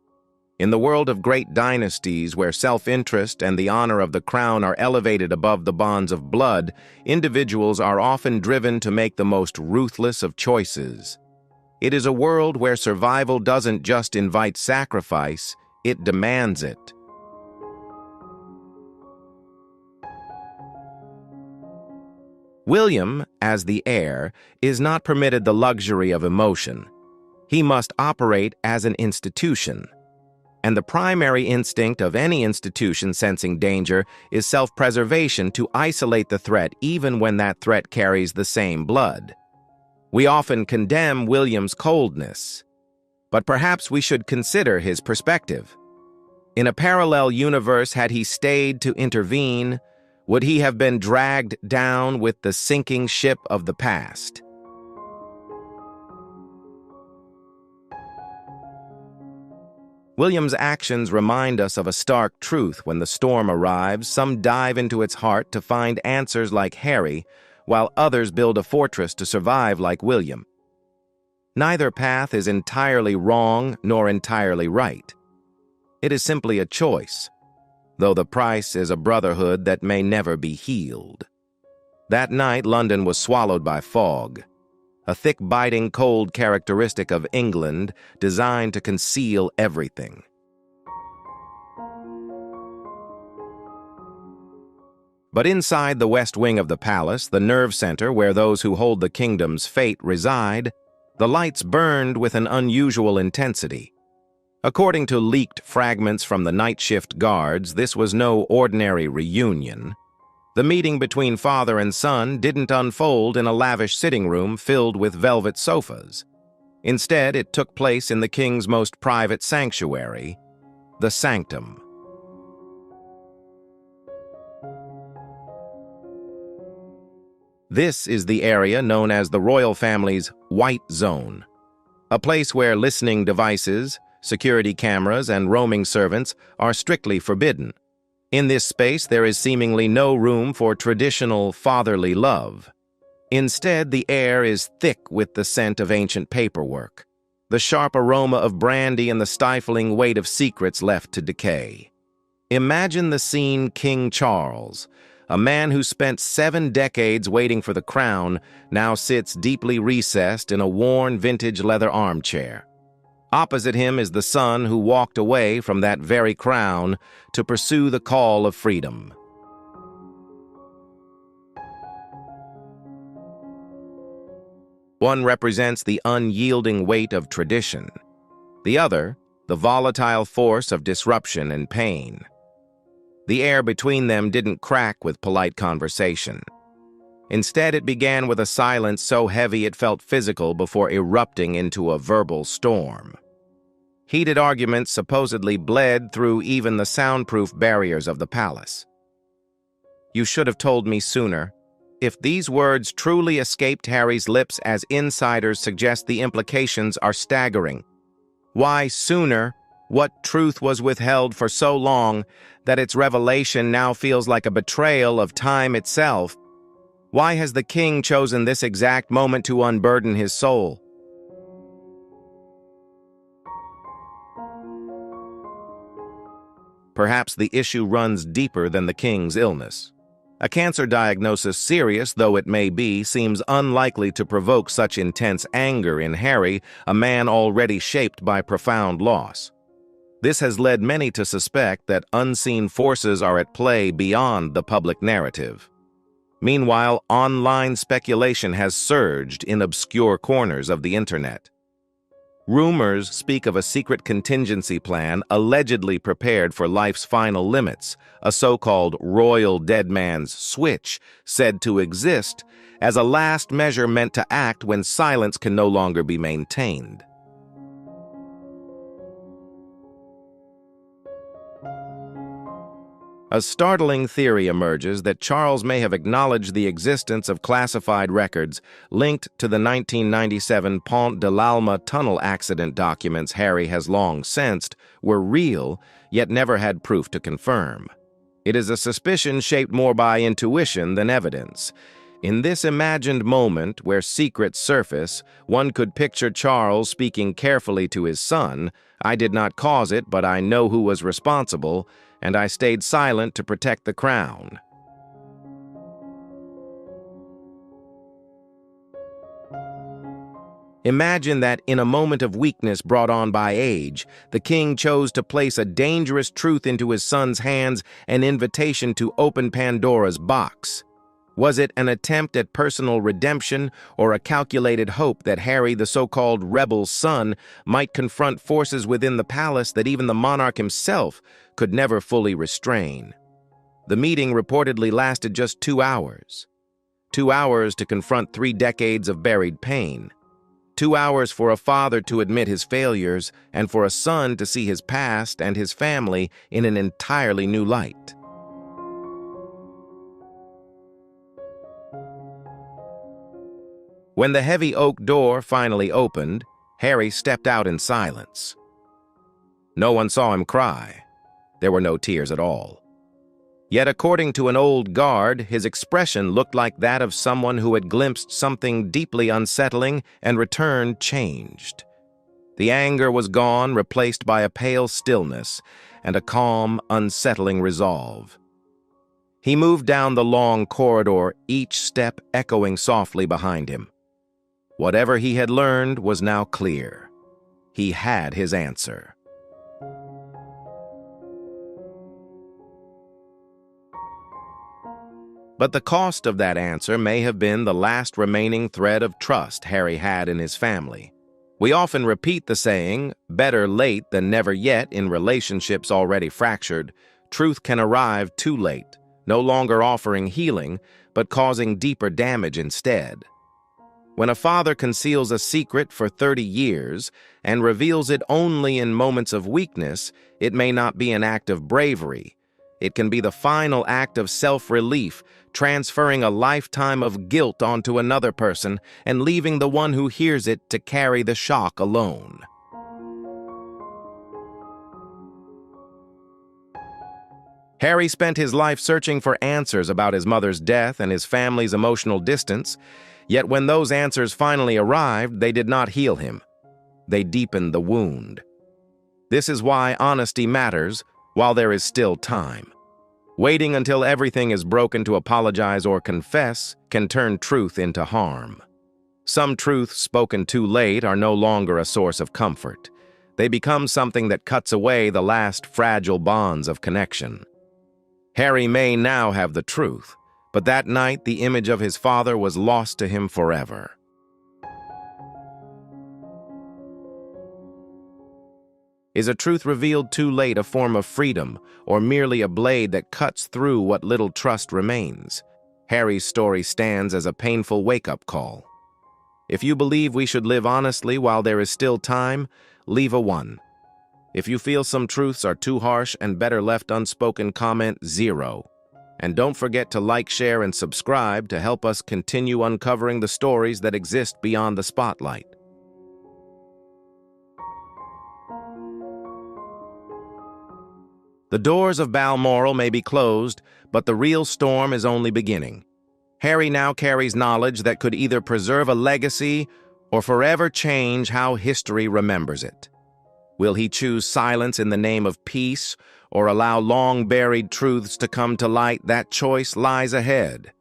S1: In the world of great dynasties, where self-interest and the honor of the crown are elevated above the bonds of blood, individuals are often driven to make the most ruthless of choices. It is a world where survival doesn't just invite sacrifice, it demands it. William, as the heir, is not permitted the luxury of emotion. He must operate as an institution. And the primary instinct of any institution sensing danger is self-preservation to isolate the threat even when that threat carries the same blood. We often condemn William's coldness, but perhaps we should consider his perspective. In a parallel universe, had he stayed to intervene, would he have been dragged down with the sinking ship of the past? William's actions remind us of a stark truth. When the storm arrives, some dive into its heart to find answers like Harry, while others build a fortress to survive like William. Neither path is entirely wrong nor entirely right. It is simply a choice, though the price is a brotherhood that may never be healed. That night, London was swallowed by fog, a thick, biting cold characteristic of England designed to conceal everything. But inside the west wing of the palace, the nerve center where those who hold the kingdom's fate reside, the lights burned with an unusual intensity. According to leaked fragments from the night shift guards, this was no ordinary reunion. The meeting between father and son didn't unfold in a lavish sitting room filled with velvet sofas. Instead, it took place in the king's most private sanctuary, the sanctum. This is the area known as the royal family's White Zone, a place where listening devices, security cameras, and roaming servants are strictly forbidden. In this space, there is seemingly no room for traditional fatherly love. Instead, the air is thick with the scent of ancient paperwork, the sharp aroma of brandy, and the stifling weight of secrets left to decay. Imagine the scene: King Charles, a man who spent 7 decades waiting for the crown, now sits deeply recessed in a worn vintage leather armchair. Opposite him is the son who walked away from that very crown to pursue the call of freedom. One represents the unyielding weight of tradition. The other, the volatile force of disruption and pain. The air between them didn't crack with polite conversation. Instead, it began with a silence so heavy it felt physical before erupting into a verbal storm. Heated arguments supposedly bled through even the soundproof barriers of the palace. "You should have told me sooner." If these words truly escaped Harry's lips as insiders suggest, the implications are staggering. Why sooner? What truth was withheld for so long that its revelation now feels like a betrayal of time itself? Why has the king chosen this exact moment to unburden his soul? Perhaps the issue runs deeper than the king's illness. A cancer diagnosis, serious though it may be, seems unlikely to provoke such intense anger in Harry, a man already shaped by profound loss. This has led many to suspect that unseen forces are at play beyond the public narrative. Meanwhile, online speculation has surged in obscure corners of the internet. Rumors speak of a secret contingency plan allegedly prepared for life's final limits, a so-called royal dead man's switch said to exist as a last measure meant to act when silence can no longer be maintained. A startling theory emerges that Charles may have acknowledged the existence of classified records linked to the 1997 Pont de l'Alma tunnel accident. Documents Harry has long sensed were real, yet never had proof to confirm. It is a suspicion shaped more by intuition than evidence. In this imagined moment where secrets surface, one could picture Charles speaking carefully to his son, "I did not cause it, but I know who was responsible, and I stayed silent to protect the crown." Imagine that in a moment of weakness brought on by age, the king chose to place a dangerous truth into his son's hands, an invitation to open Pandora's box. Was it an attempt at personal redemption or a calculated hope that Harry, the so-called rebel son, might confront forces within the palace that even the monarch himself could never fully restrain? The meeting reportedly lasted just 2 hours. 2 hours to confront 3 decades of buried pain. 2 hours for a father to admit his failures and for a son to see his past and his family in an entirely new light. When the heavy oak door finally opened, Harry stepped out in silence. No one saw him cry. There were no tears at all. Yet according to an old guard, his expression looked like that of someone who had glimpsed something deeply unsettling and returned changed. The anger was gone, replaced by a pale stillness and a calm, unsettling resolve. He moved down the long corridor, each step echoing softly behind him. Whatever he had learned was now clear. He had his answer. But the cost of that answer may have been the last remaining thread of trust Harry had in his family. We often repeat the saying, better late than never yet in relationships already fractured. Truth can arrive too late, no longer offering healing, but causing deeper damage instead. When a father conceals a secret for 30 years and reveals it only in moments of weakness, it may not be an act of bravery. It can be the final act of self-relief, transferring a lifetime of guilt onto another person and leaving the one who hears it to carry the shock alone. Harry spent his life searching for answers about his mother's death and his family's emotional distance, yet when those answers finally arrived, they did not heal him. They deepened the wound. This is why honesty matters while there is still time. Waiting until everything is broken to apologize or confess can turn truth into harm. Some truths spoken too late are no longer a source of comfort. They become something that cuts away the last fragile bonds of connection. Harry may now have the truth, but that night the image of his father was lost to him forever. Is a truth revealed too late a form of freedom, or merely a blade that cuts through what little trust remains? Harry's story stands as a painful wake-up call. If you believe we should live honestly while there is still time, leave a 1. If you feel some truths are too harsh and better left unspoken, comment 0. And don't forget to like, share, and subscribe to help us continue uncovering the stories that exist beyond the spotlight. The doors of Balmoral may be closed, but the real storm is only beginning. Harry now carries knowledge that could either preserve a legacy or forever change how history remembers it. Will he choose silence in the name of peace or allow long-buried truths to come to light? That choice lies ahead.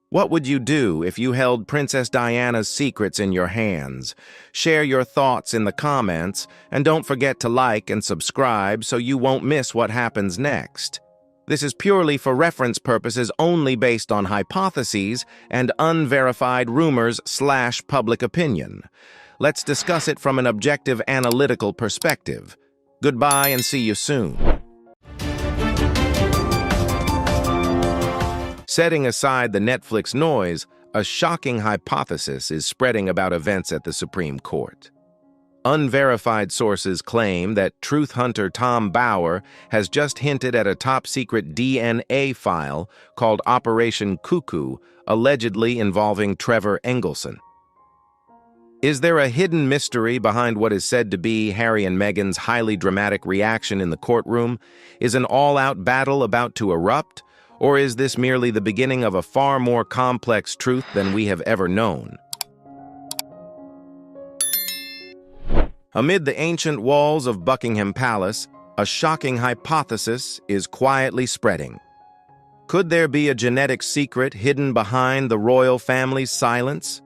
S1: What would you do if you held Princess Diana's secrets in your hands? Share your thoughts in the comments, and don't forget to like and subscribe so you won't miss what happens next. This is purely for reference purposes, only based on hypotheses and unverified rumors/public opinion. Let's discuss it from an objective, analytical perspective. Goodbye and see you soon. Setting aside the Netflix noise, a shocking hypothesis is spreading about events at the Supreme Court. Unverified sources claim that truth hunter Tom Bauer has just hinted at a top-secret DNA file called Operation Cuckoo, allegedly involving Trevor Engelson. Is there a hidden mystery behind what is said to be Harry and Meghan's highly dramatic reaction in the courtroom? Is an all-out battle about to erupt? Or is this merely the beginning of a far more complex truth than we have ever known? Amid the ancient walls of Buckingham Palace, a shocking hypothesis is quietly spreading. Could there be a genetic secret hidden behind the royal family's silence?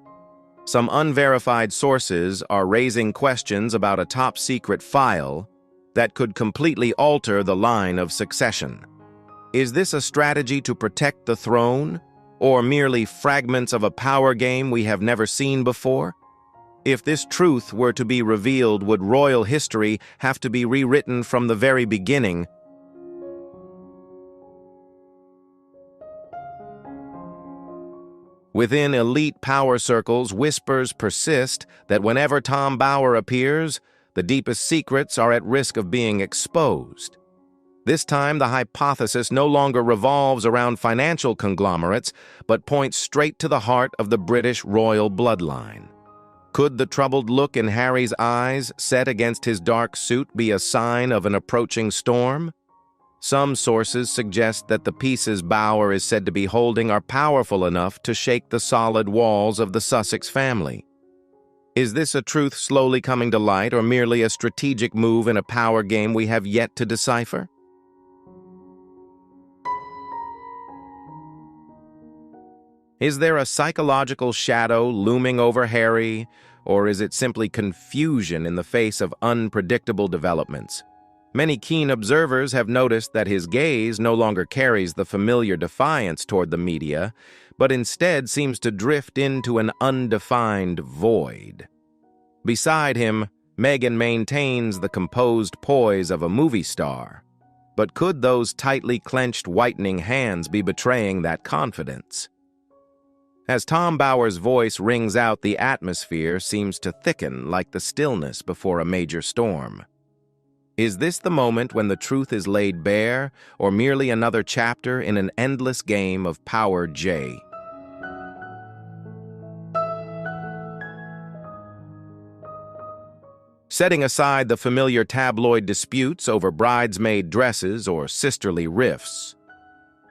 S1: Some unverified sources are raising questions about a top-secret file that could completely alter the line of succession. Is this a strategy to protect the throne, or merely fragments of a power game we have never seen before? If this truth were to be revealed, would royal history have to be rewritten from the very beginning? Within elite power circles, whispers persist that whenever Tom Bower appears, the deepest secrets are at risk of being exposed. This time, the hypothesis no longer revolves around financial conglomerates, but points straight to the heart of the British royal bloodline. Could the troubled look in Harry's eyes, set against his dark suit, be a sign of an approaching storm? Some sources suggest that the pieces Bower is said to be holding are powerful enough to shake the solid walls of the Sussex family. Is this a truth slowly coming to light, or merely a strategic move in a power game we have yet to decipher? Is there a psychological shadow looming over Harry, or is it simply confusion in the face of unpredictable developments? Many keen observers have noticed that his gaze no longer carries the familiar defiance toward the media, but instead seems to drift into an undefined void. Beside him, Meghan maintains the composed poise of a movie star. But could those tightly clenched whitening hands be betraying that confidence? As Tom Bower's voice rings out, the atmosphere seems to thicken like the stillness before a major storm. Is this the moment when the truth is laid bare, or merely another chapter in an endless game of Power J? Setting aside the familiar tabloid disputes over bridesmaid dresses or sisterly riffs,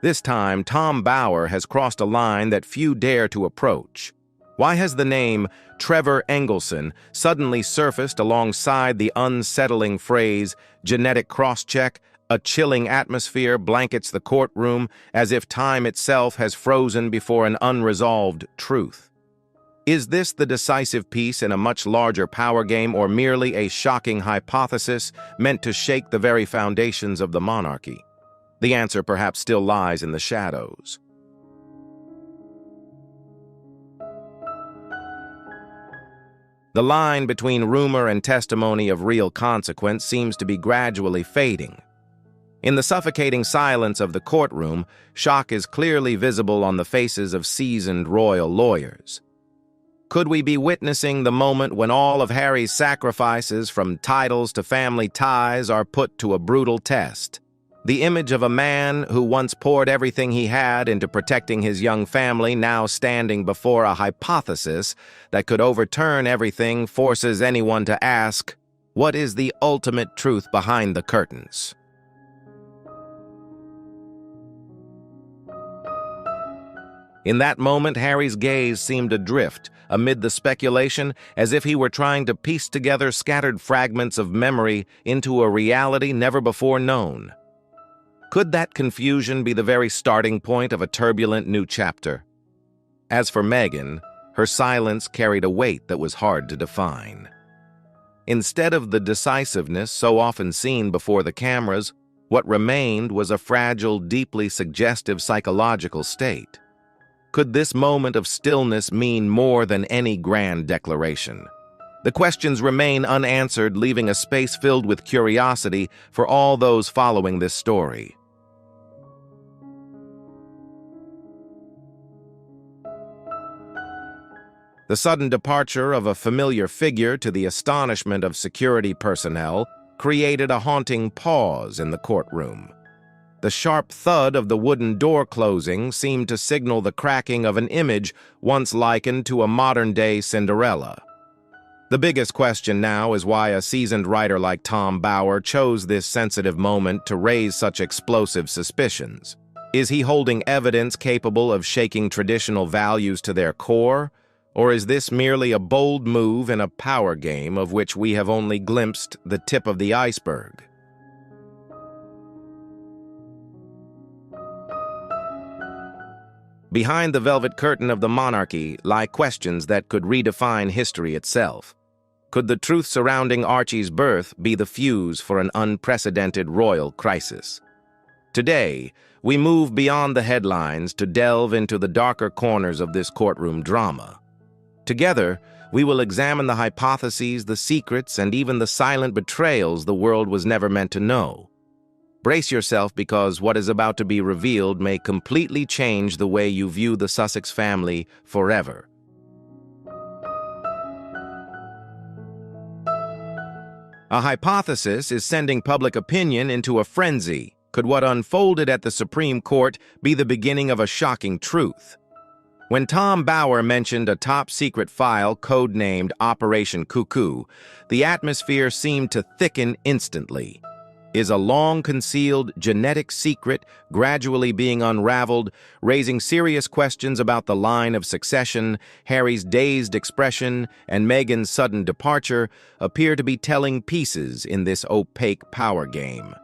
S1: this time Tom Bower has crossed a line that few dare to approach. Why has the name Trevor Engelson suddenly surfaced alongside the unsettling phrase genetic cross-check? A chilling atmosphere blankets the courtroom, as if time itself has frozen before an unresolved truth. Is this the decisive piece in a much larger power game, or merely a shocking hypothesis meant to shake the very foundations of the monarchy? The answer perhaps still lies in the shadows. The line between rumor and testimony of real consequence seems to be gradually fading. In the suffocating silence of the courtroom, shock is clearly visible on the faces of seasoned royal lawyers. Could we be witnessing the moment when all of Harry's sacrifices, from titles to family ties, are put to a brutal test? The image of a man who once poured everything he had into protecting his young family, now standing before a hypothesis that could overturn everything, forces anyone to ask, what is the ultimate truth behind the curtains? In that moment, Harry's gaze seemed adrift amid the speculation, as if he were trying to piece together scattered fragments of memory into a reality never before known. Could that confusion be the very starting point of a turbulent new chapter? As for Meghan, her silence carried a weight that was hard to define. Instead of the decisiveness so often seen before the cameras, what remained was a fragile, deeply suggestive psychological state. Could this moment of stillness mean more than any grand declaration? The questions remain unanswered, leaving a space filled with curiosity for all those following this story. The sudden departure of a familiar figure, to the astonishment of security personnel, created a haunting pause in the courtroom. The sharp thud of the wooden door closing seemed to signal the cracking of an image once likened to a modern-day Cinderella. The biggest question now is why a seasoned writer like Tom Bower chose this sensitive moment to raise such explosive suspicions. Is he holding evidence capable of shaking traditional values to their core? Or is this merely a bold move in a power game of which we have only glimpsed the tip of the iceberg? Behind the velvet curtain of the monarchy lie questions that could redefine history itself. Could the truth surrounding Archie's birth be the fuse for an unprecedented royal crisis? Today, we move beyond the headlines to delve into the darker corners of this courtroom drama. Together, we will examine the hypotheses, the secrets, and even the silent betrayals the world was never meant to know. Brace yourself, because what is about to be revealed may completely change the way you view the Sussex family forever. A hypothesis is sending public opinion into a frenzy. Could what unfolded at the Supreme Court be the beginning of a shocking truth? When Tom Bower mentioned a top-secret file codenamed Operation Cuckoo, the atmosphere seemed to thicken instantly. Is a long-concealed genetic secret gradually being unraveled, raising serious questions about the line of succession? Harry's dazed expression and Meghan's sudden departure appear to be telling pieces in this opaque power game.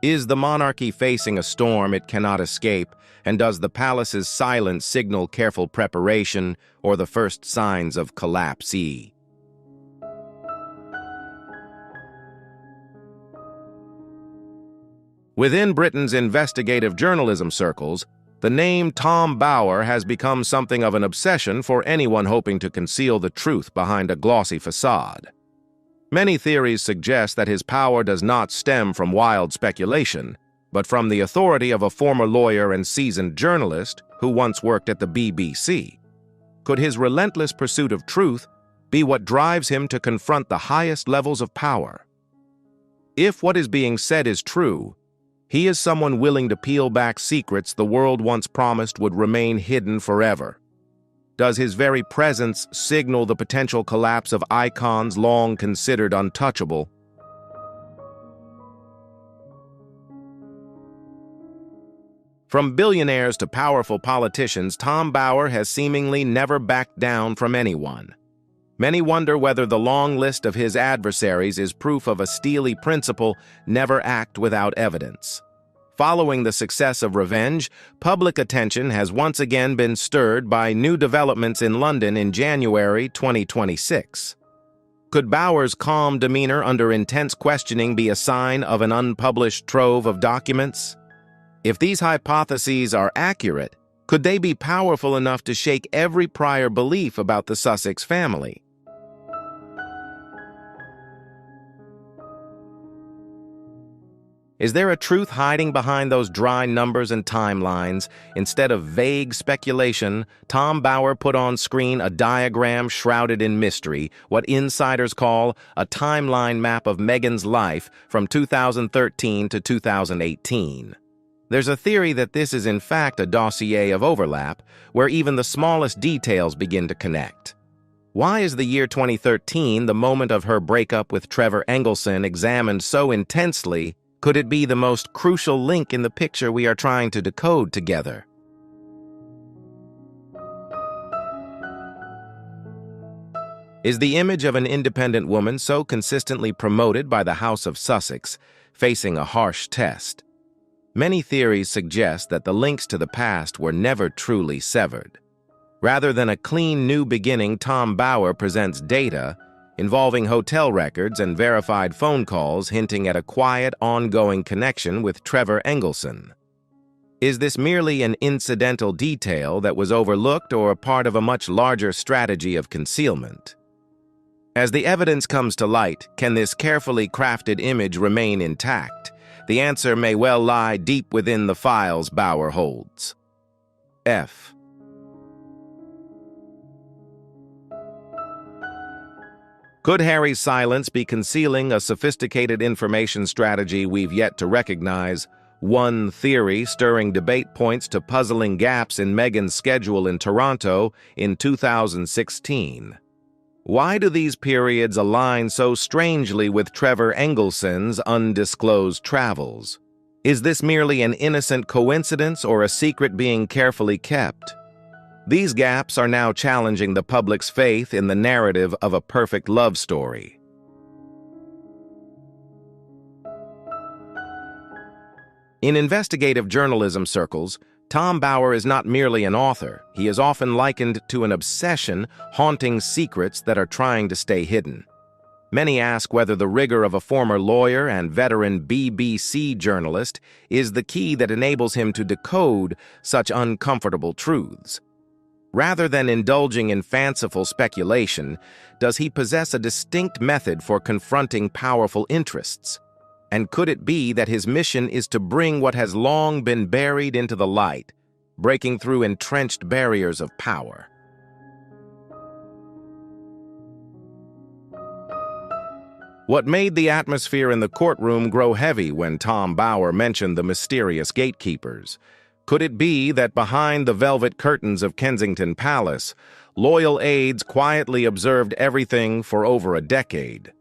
S1: Is the monarchy facing a storm it cannot escape, and does the palace's silence signal careful preparation or the first signs of collapse? Within Britain's investigative journalism circles, the name Tom Bower has become something of an obsession for anyone hoping to conceal the truth behind a glossy facade. Many theories suggest that his power does not stem from wild speculation, but from the authority of a former lawyer and seasoned journalist who once worked at the BBC. Could his relentless pursuit of truth be what drives him to confront the highest levels of power? If what is being said is true, he is someone willing to peel back secrets the world once promised would remain hidden forever. Does his very presence signal the potential collapse of icons long considered untouchable? From billionaires to powerful politicians, Tom Bower has seemingly never backed down from anyone. Many wonder whether the long list of his adversaries is proof of a steely principle: never act without evidence. Following the success of Revenge, public attention has once again been stirred by new developments in London in January 2026. Could Bower's calm demeanor under intense questioning be a sign of an unpublished trove of documents? If these hypotheses are accurate, could they be powerful enough to shake every prior belief about the Sussex family? Is there a truth hiding behind those dry numbers and timelines? Instead of vague speculation, Tom Bower put on screen a diagram shrouded in mystery, what insiders call a timeline map of Meghan's life from 2013 to 2018. There's a theory that this is in fact a dossier of overlap, where even the smallest details begin to connect. Why is the year 2013, the moment of her breakup with Trevor Engelson, examined so intensely? Could it be the most crucial link in the picture we are trying to decode together? Is the image of an independent woman so consistently promoted by the House of Sussex facing a harsh test? Many theories suggest that the links to the past were never truly severed. Rather than a clean new beginning, Tom Bower presents data involving hotel records and verified phone calls hinting at a quiet, ongoing connection with Trevor Engelson. Is this merely an incidental detail that was overlooked, or a part of a much larger strategy of concealment? As the evidence comes to light, can this carefully crafted image remain intact? The answer may well lie deep within the files Bower holds. F. Could Harry's silence be concealing a sophisticated information strategy we've yet to recognize? One theory stirring debate points to puzzling gaps in Meghan's schedule in Toronto in 2016. Why do these periods align so strangely with Trevor Engelson's undisclosed travels? Is this merely an innocent coincidence or a secret being carefully kept? These gaps are now challenging the public's faith in the narrative of a perfect love story. In investigative journalism circles, Tom Bauer is not merely an author. He is often likened to an obsession haunting secrets that are trying to stay hidden. Many ask whether the rigor of a former lawyer and veteran BBC journalist is the key that enables him to decode such uncomfortable truths. Rather than indulging in fanciful speculation, does he possess a distinct method for confronting powerful interests? And could it be that his mission is to bring what has long been buried into the light, breaking through entrenched barriers of power? What made the atmosphere in the courtroom grow heavy when Tom Bauer mentioned the mysterious gatekeepers? Could it be that behind the velvet curtains of Kensington Palace, loyal aides quietly observed everything for over a decade?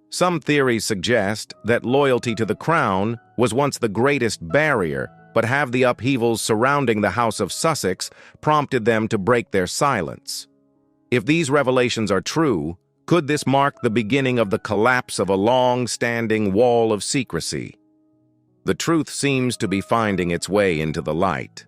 S1: Some theories suggest that loyalty to the crown was once the greatest barrier, but have the upheavals surrounding the House of Sussex prompted them to break their silence? If these revelations are true, could this mark the beginning of the collapse of a long-standing wall of secrecy? The truth seems to be finding its way into the light.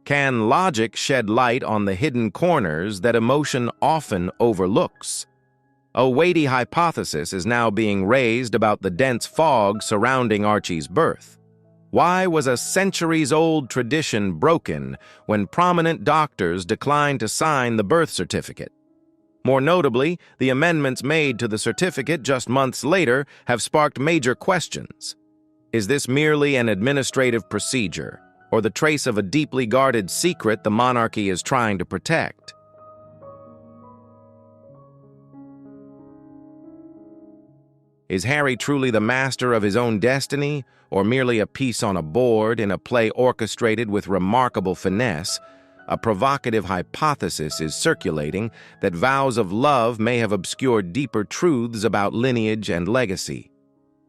S1: Can logic shed light on the hidden corners that emotion often overlooks? A weighty hypothesis is now being raised about the dense fog surrounding Archie's birth. Why was a centuries-old tradition broken when prominent doctors declined to sign the birth certificate? More notably, the amendments made to the certificate just months later have sparked major questions. Is this merely an administrative procedure, or the trace of a deeply guarded secret the monarchy is trying to protect? Is Harry truly the master of his own destiny, or merely a piece on a board in a play orchestrated with remarkable finesse? A provocative hypothesis is circulating that vows of love may have obscured deeper truths about lineage and legacy.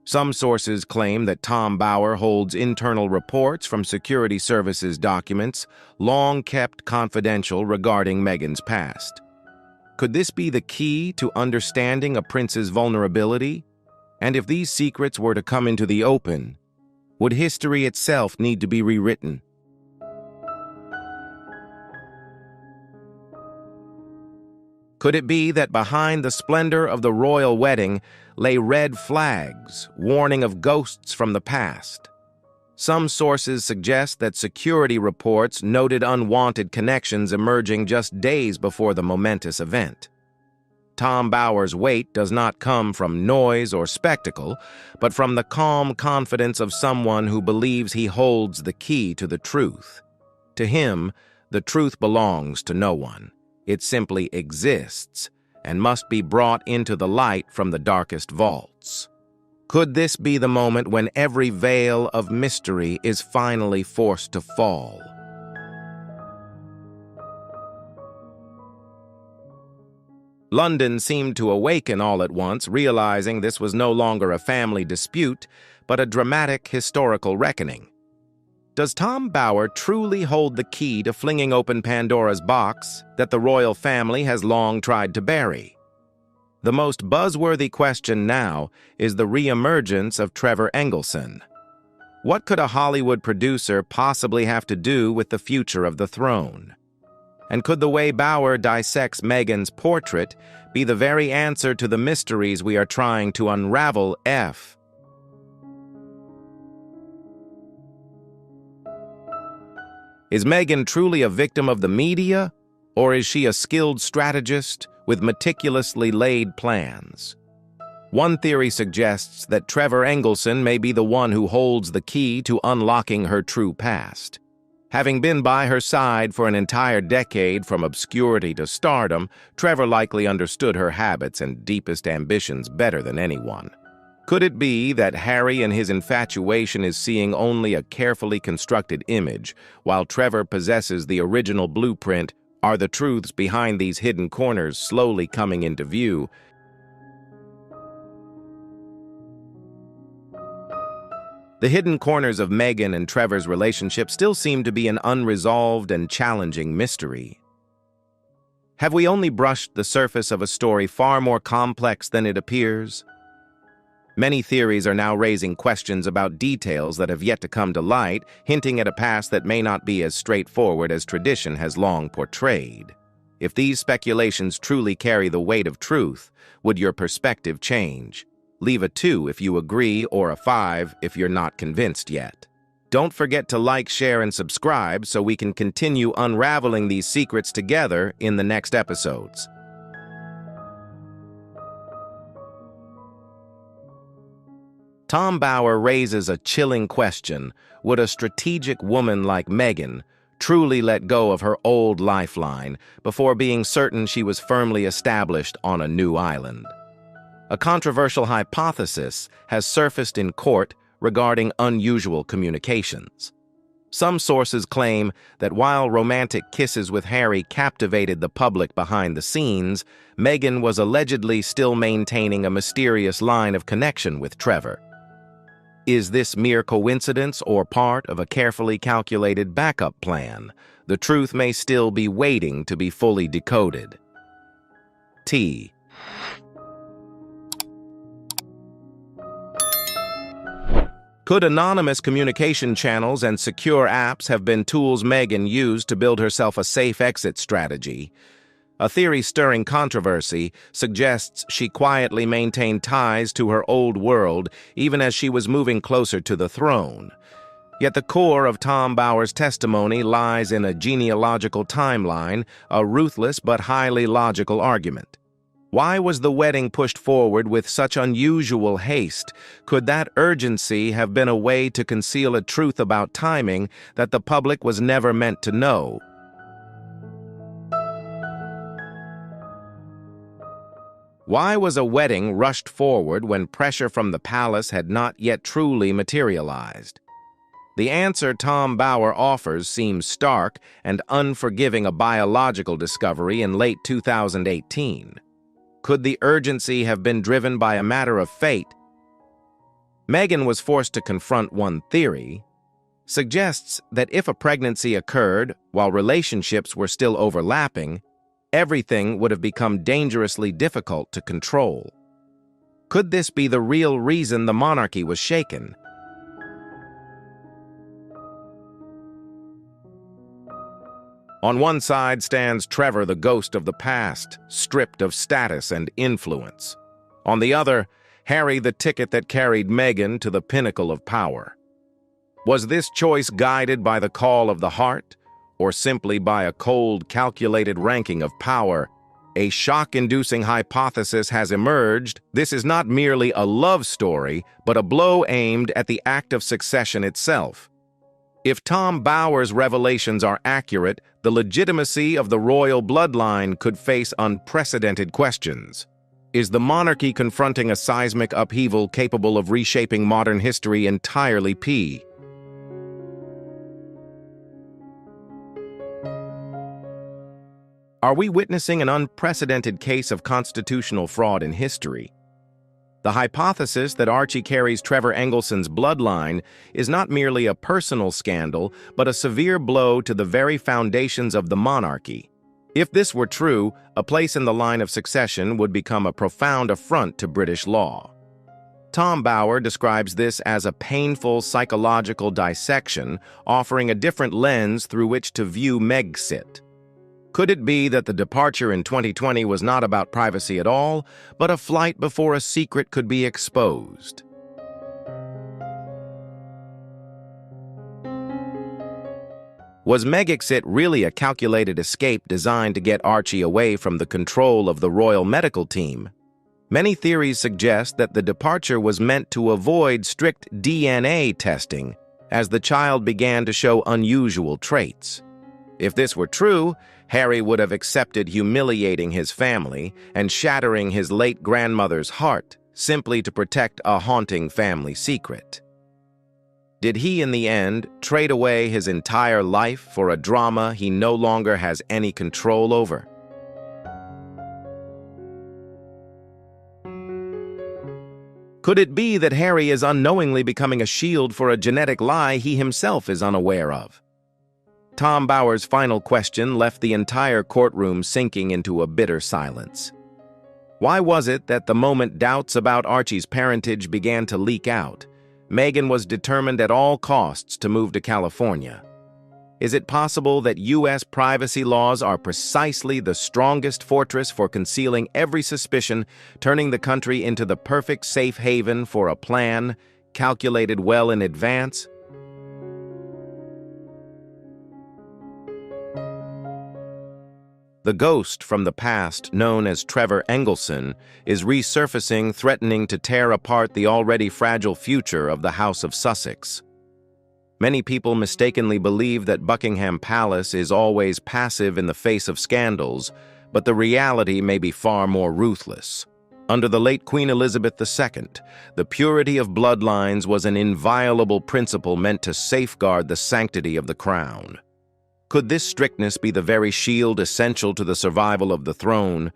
S1: Some sources claim that Tom Bauer holds internal reports from security services documents long kept confidential regarding Meghan's past. Could this be the key to understanding a prince's vulnerability? And if these secrets were to come into the open, would history itself need to be rewritten? Could it be that behind the splendor of the royal wedding lay red flags, warning of ghosts from the past? Some sources suggest that security reports noted unwanted connections emerging just days before the momentous event. Tom Bauer's weight does not come from noise or spectacle, but from the calm confidence of someone who believes he holds the key to the truth. To him, the truth belongs to no one. It simply exists and must be brought into the light from the darkest vaults. Could this be the moment when every veil of mystery is finally forced to fall? London seemed to awaken all at once, realizing this was no longer a family dispute, but a dramatic historical reckoning. Does Tom Bauer truly hold the key to flinging open Pandora's box that the royal family has long tried to bury? The most buzzworthy question now is the re-emergence of Trevor Engelson. What could a Hollywood producer possibly have to do with the future of the throne? And could the way Bauer dissects Meghan's portrait be the very answer to the mysteries we are trying to unravel? Is Meghan truly a victim of the media, or is she a skilled strategist with meticulously laid plans? One theory suggests that Trevor Engelson may be the one who holds the key to unlocking her true past. Having been by her side for an entire decade from obscurity to stardom, Trevor likely understood her habits and deepest ambitions better than anyone. Could it be that Harry in his infatuation is seeing only a carefully constructed image, while Trevor possesses the original blueprint? Are the truths behind these hidden corners slowly coming into view? The hidden corners of Meghan and Trevor's relationship still seem to be an unresolved and challenging mystery. Have we only brushed the surface of a story far more complex than it appears? Many theories are now raising questions about details that have yet to come to light, hinting at a past that may not be as straightforward as tradition has long portrayed. If these speculations truly carry the weight of truth, would your perspective change? Leave a 2 if you agree or a 5 if you're not convinced yet. Don't forget to like, share, and subscribe so we can continue unraveling these secrets together in the next episodes. Tom Bower raises a chilling question. Would a strategic woman like Meghan truly let go of her old lifeline before being certain she was firmly established on a new island? A controversial hypothesis has surfaced in court regarding unusual communications. Some sources claim that while romantic kisses with Harry captivated the public behind the scenes, Meghan was allegedly still maintaining a mysterious line of connection with Trevor. Is this mere coincidence or part of a carefully calculated backup plan? The truth may still be waiting to be fully decoded. T. Could anonymous communication channels and secure apps have been tools Meghan used to build herself a safe exit strategy? A theory stirring controversy suggests she quietly maintained ties to her old world even as she was moving closer to the throne. Yet the core of Tom Bower's testimony lies in a genealogical timeline, a ruthless but highly logical argument. Why was the wedding pushed forward with such unusual haste? Could that urgency have been a way to conceal a truth about timing that the public was never meant to know? Why was a wedding rushed forward when pressure from the palace had not yet truly materialized? The answer Tom Bower offers seems stark and unforgiving: a biological discovery in late 2018. Could the urgency have been driven by a matter of fate? Meghan was forced to confront one theory, suggests that if a pregnancy occurred while relationships were still overlapping, everything would have become dangerously difficult to control. Could this be the real reason the monarchy was shaken? On one side stands Trevor, the ghost of the past, stripped of status and influence. On the other, Harry, the ticket that carried Meghan to the pinnacle of power. Was this choice guided by the call of the heart, or simply by a cold, calculated ranking of power? A shock-inducing hypothesis has emerged. This is not merely a love story, but a blow aimed at the act of succession itself. If Tom Bower's revelations are accurate, the legitimacy of the royal bloodline could face unprecedented questions. Is the monarchy confronting a seismic upheaval capable of reshaping modern history entirely? P. Are we witnessing an unprecedented case of constitutional fraud in history? The hypothesis that Archie carries Trevor Engelson's bloodline is not merely a personal scandal, but a severe blow to the very foundations of the monarchy. If this were true, a place in the line of succession would become a profound affront to British law. Tom Bower describes this as a painful psychological dissection, offering a different lens through which to view Megxit. Could it be that the departure in 2020 was not about privacy at all, but a flight before a secret could be exposed? Was Megxit really a calculated escape designed to get Archie away from the control of the royal medical team? Many theories suggest that the departure was meant to avoid strict DNA testing as the child began to show unusual traits. If this were true, Harry would have accepted humiliating his family and shattering his late grandmother's heart simply to protect a haunting family secret. Did he, in the end, trade away his entire life for a drama he no longer has any control over? Could it be that Harry is unknowingly becoming a shield for a genetic lie he himself is unaware of? Tom Bower's final question left the entire courtroom sinking into a bitter silence. Why was it that the moment doubts about Archie's parentage began to leak out, Meghan was determined at all costs to move to California? Is it possible that U.S. privacy laws are precisely the strongest fortress for concealing every suspicion, turning the country into the perfect safe haven for a plan calculated well in advance? The ghost from the past, known as Trevor Engelson, is resurfacing, threatening to tear apart the already fragile future of the House of Sussex. Many people mistakenly believe that Buckingham Palace is always passive in the face of scandals, but the reality may be far more ruthless. Under the late Queen Elizabeth II, the purity of bloodlines was an inviolable principle meant to safeguard the sanctity of the crown. Could this strictness be the very shield essential to the survival of the throne?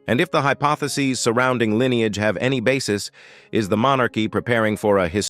S1: And if the hypotheses surrounding lineage have any basis, is the monarchy preparing for a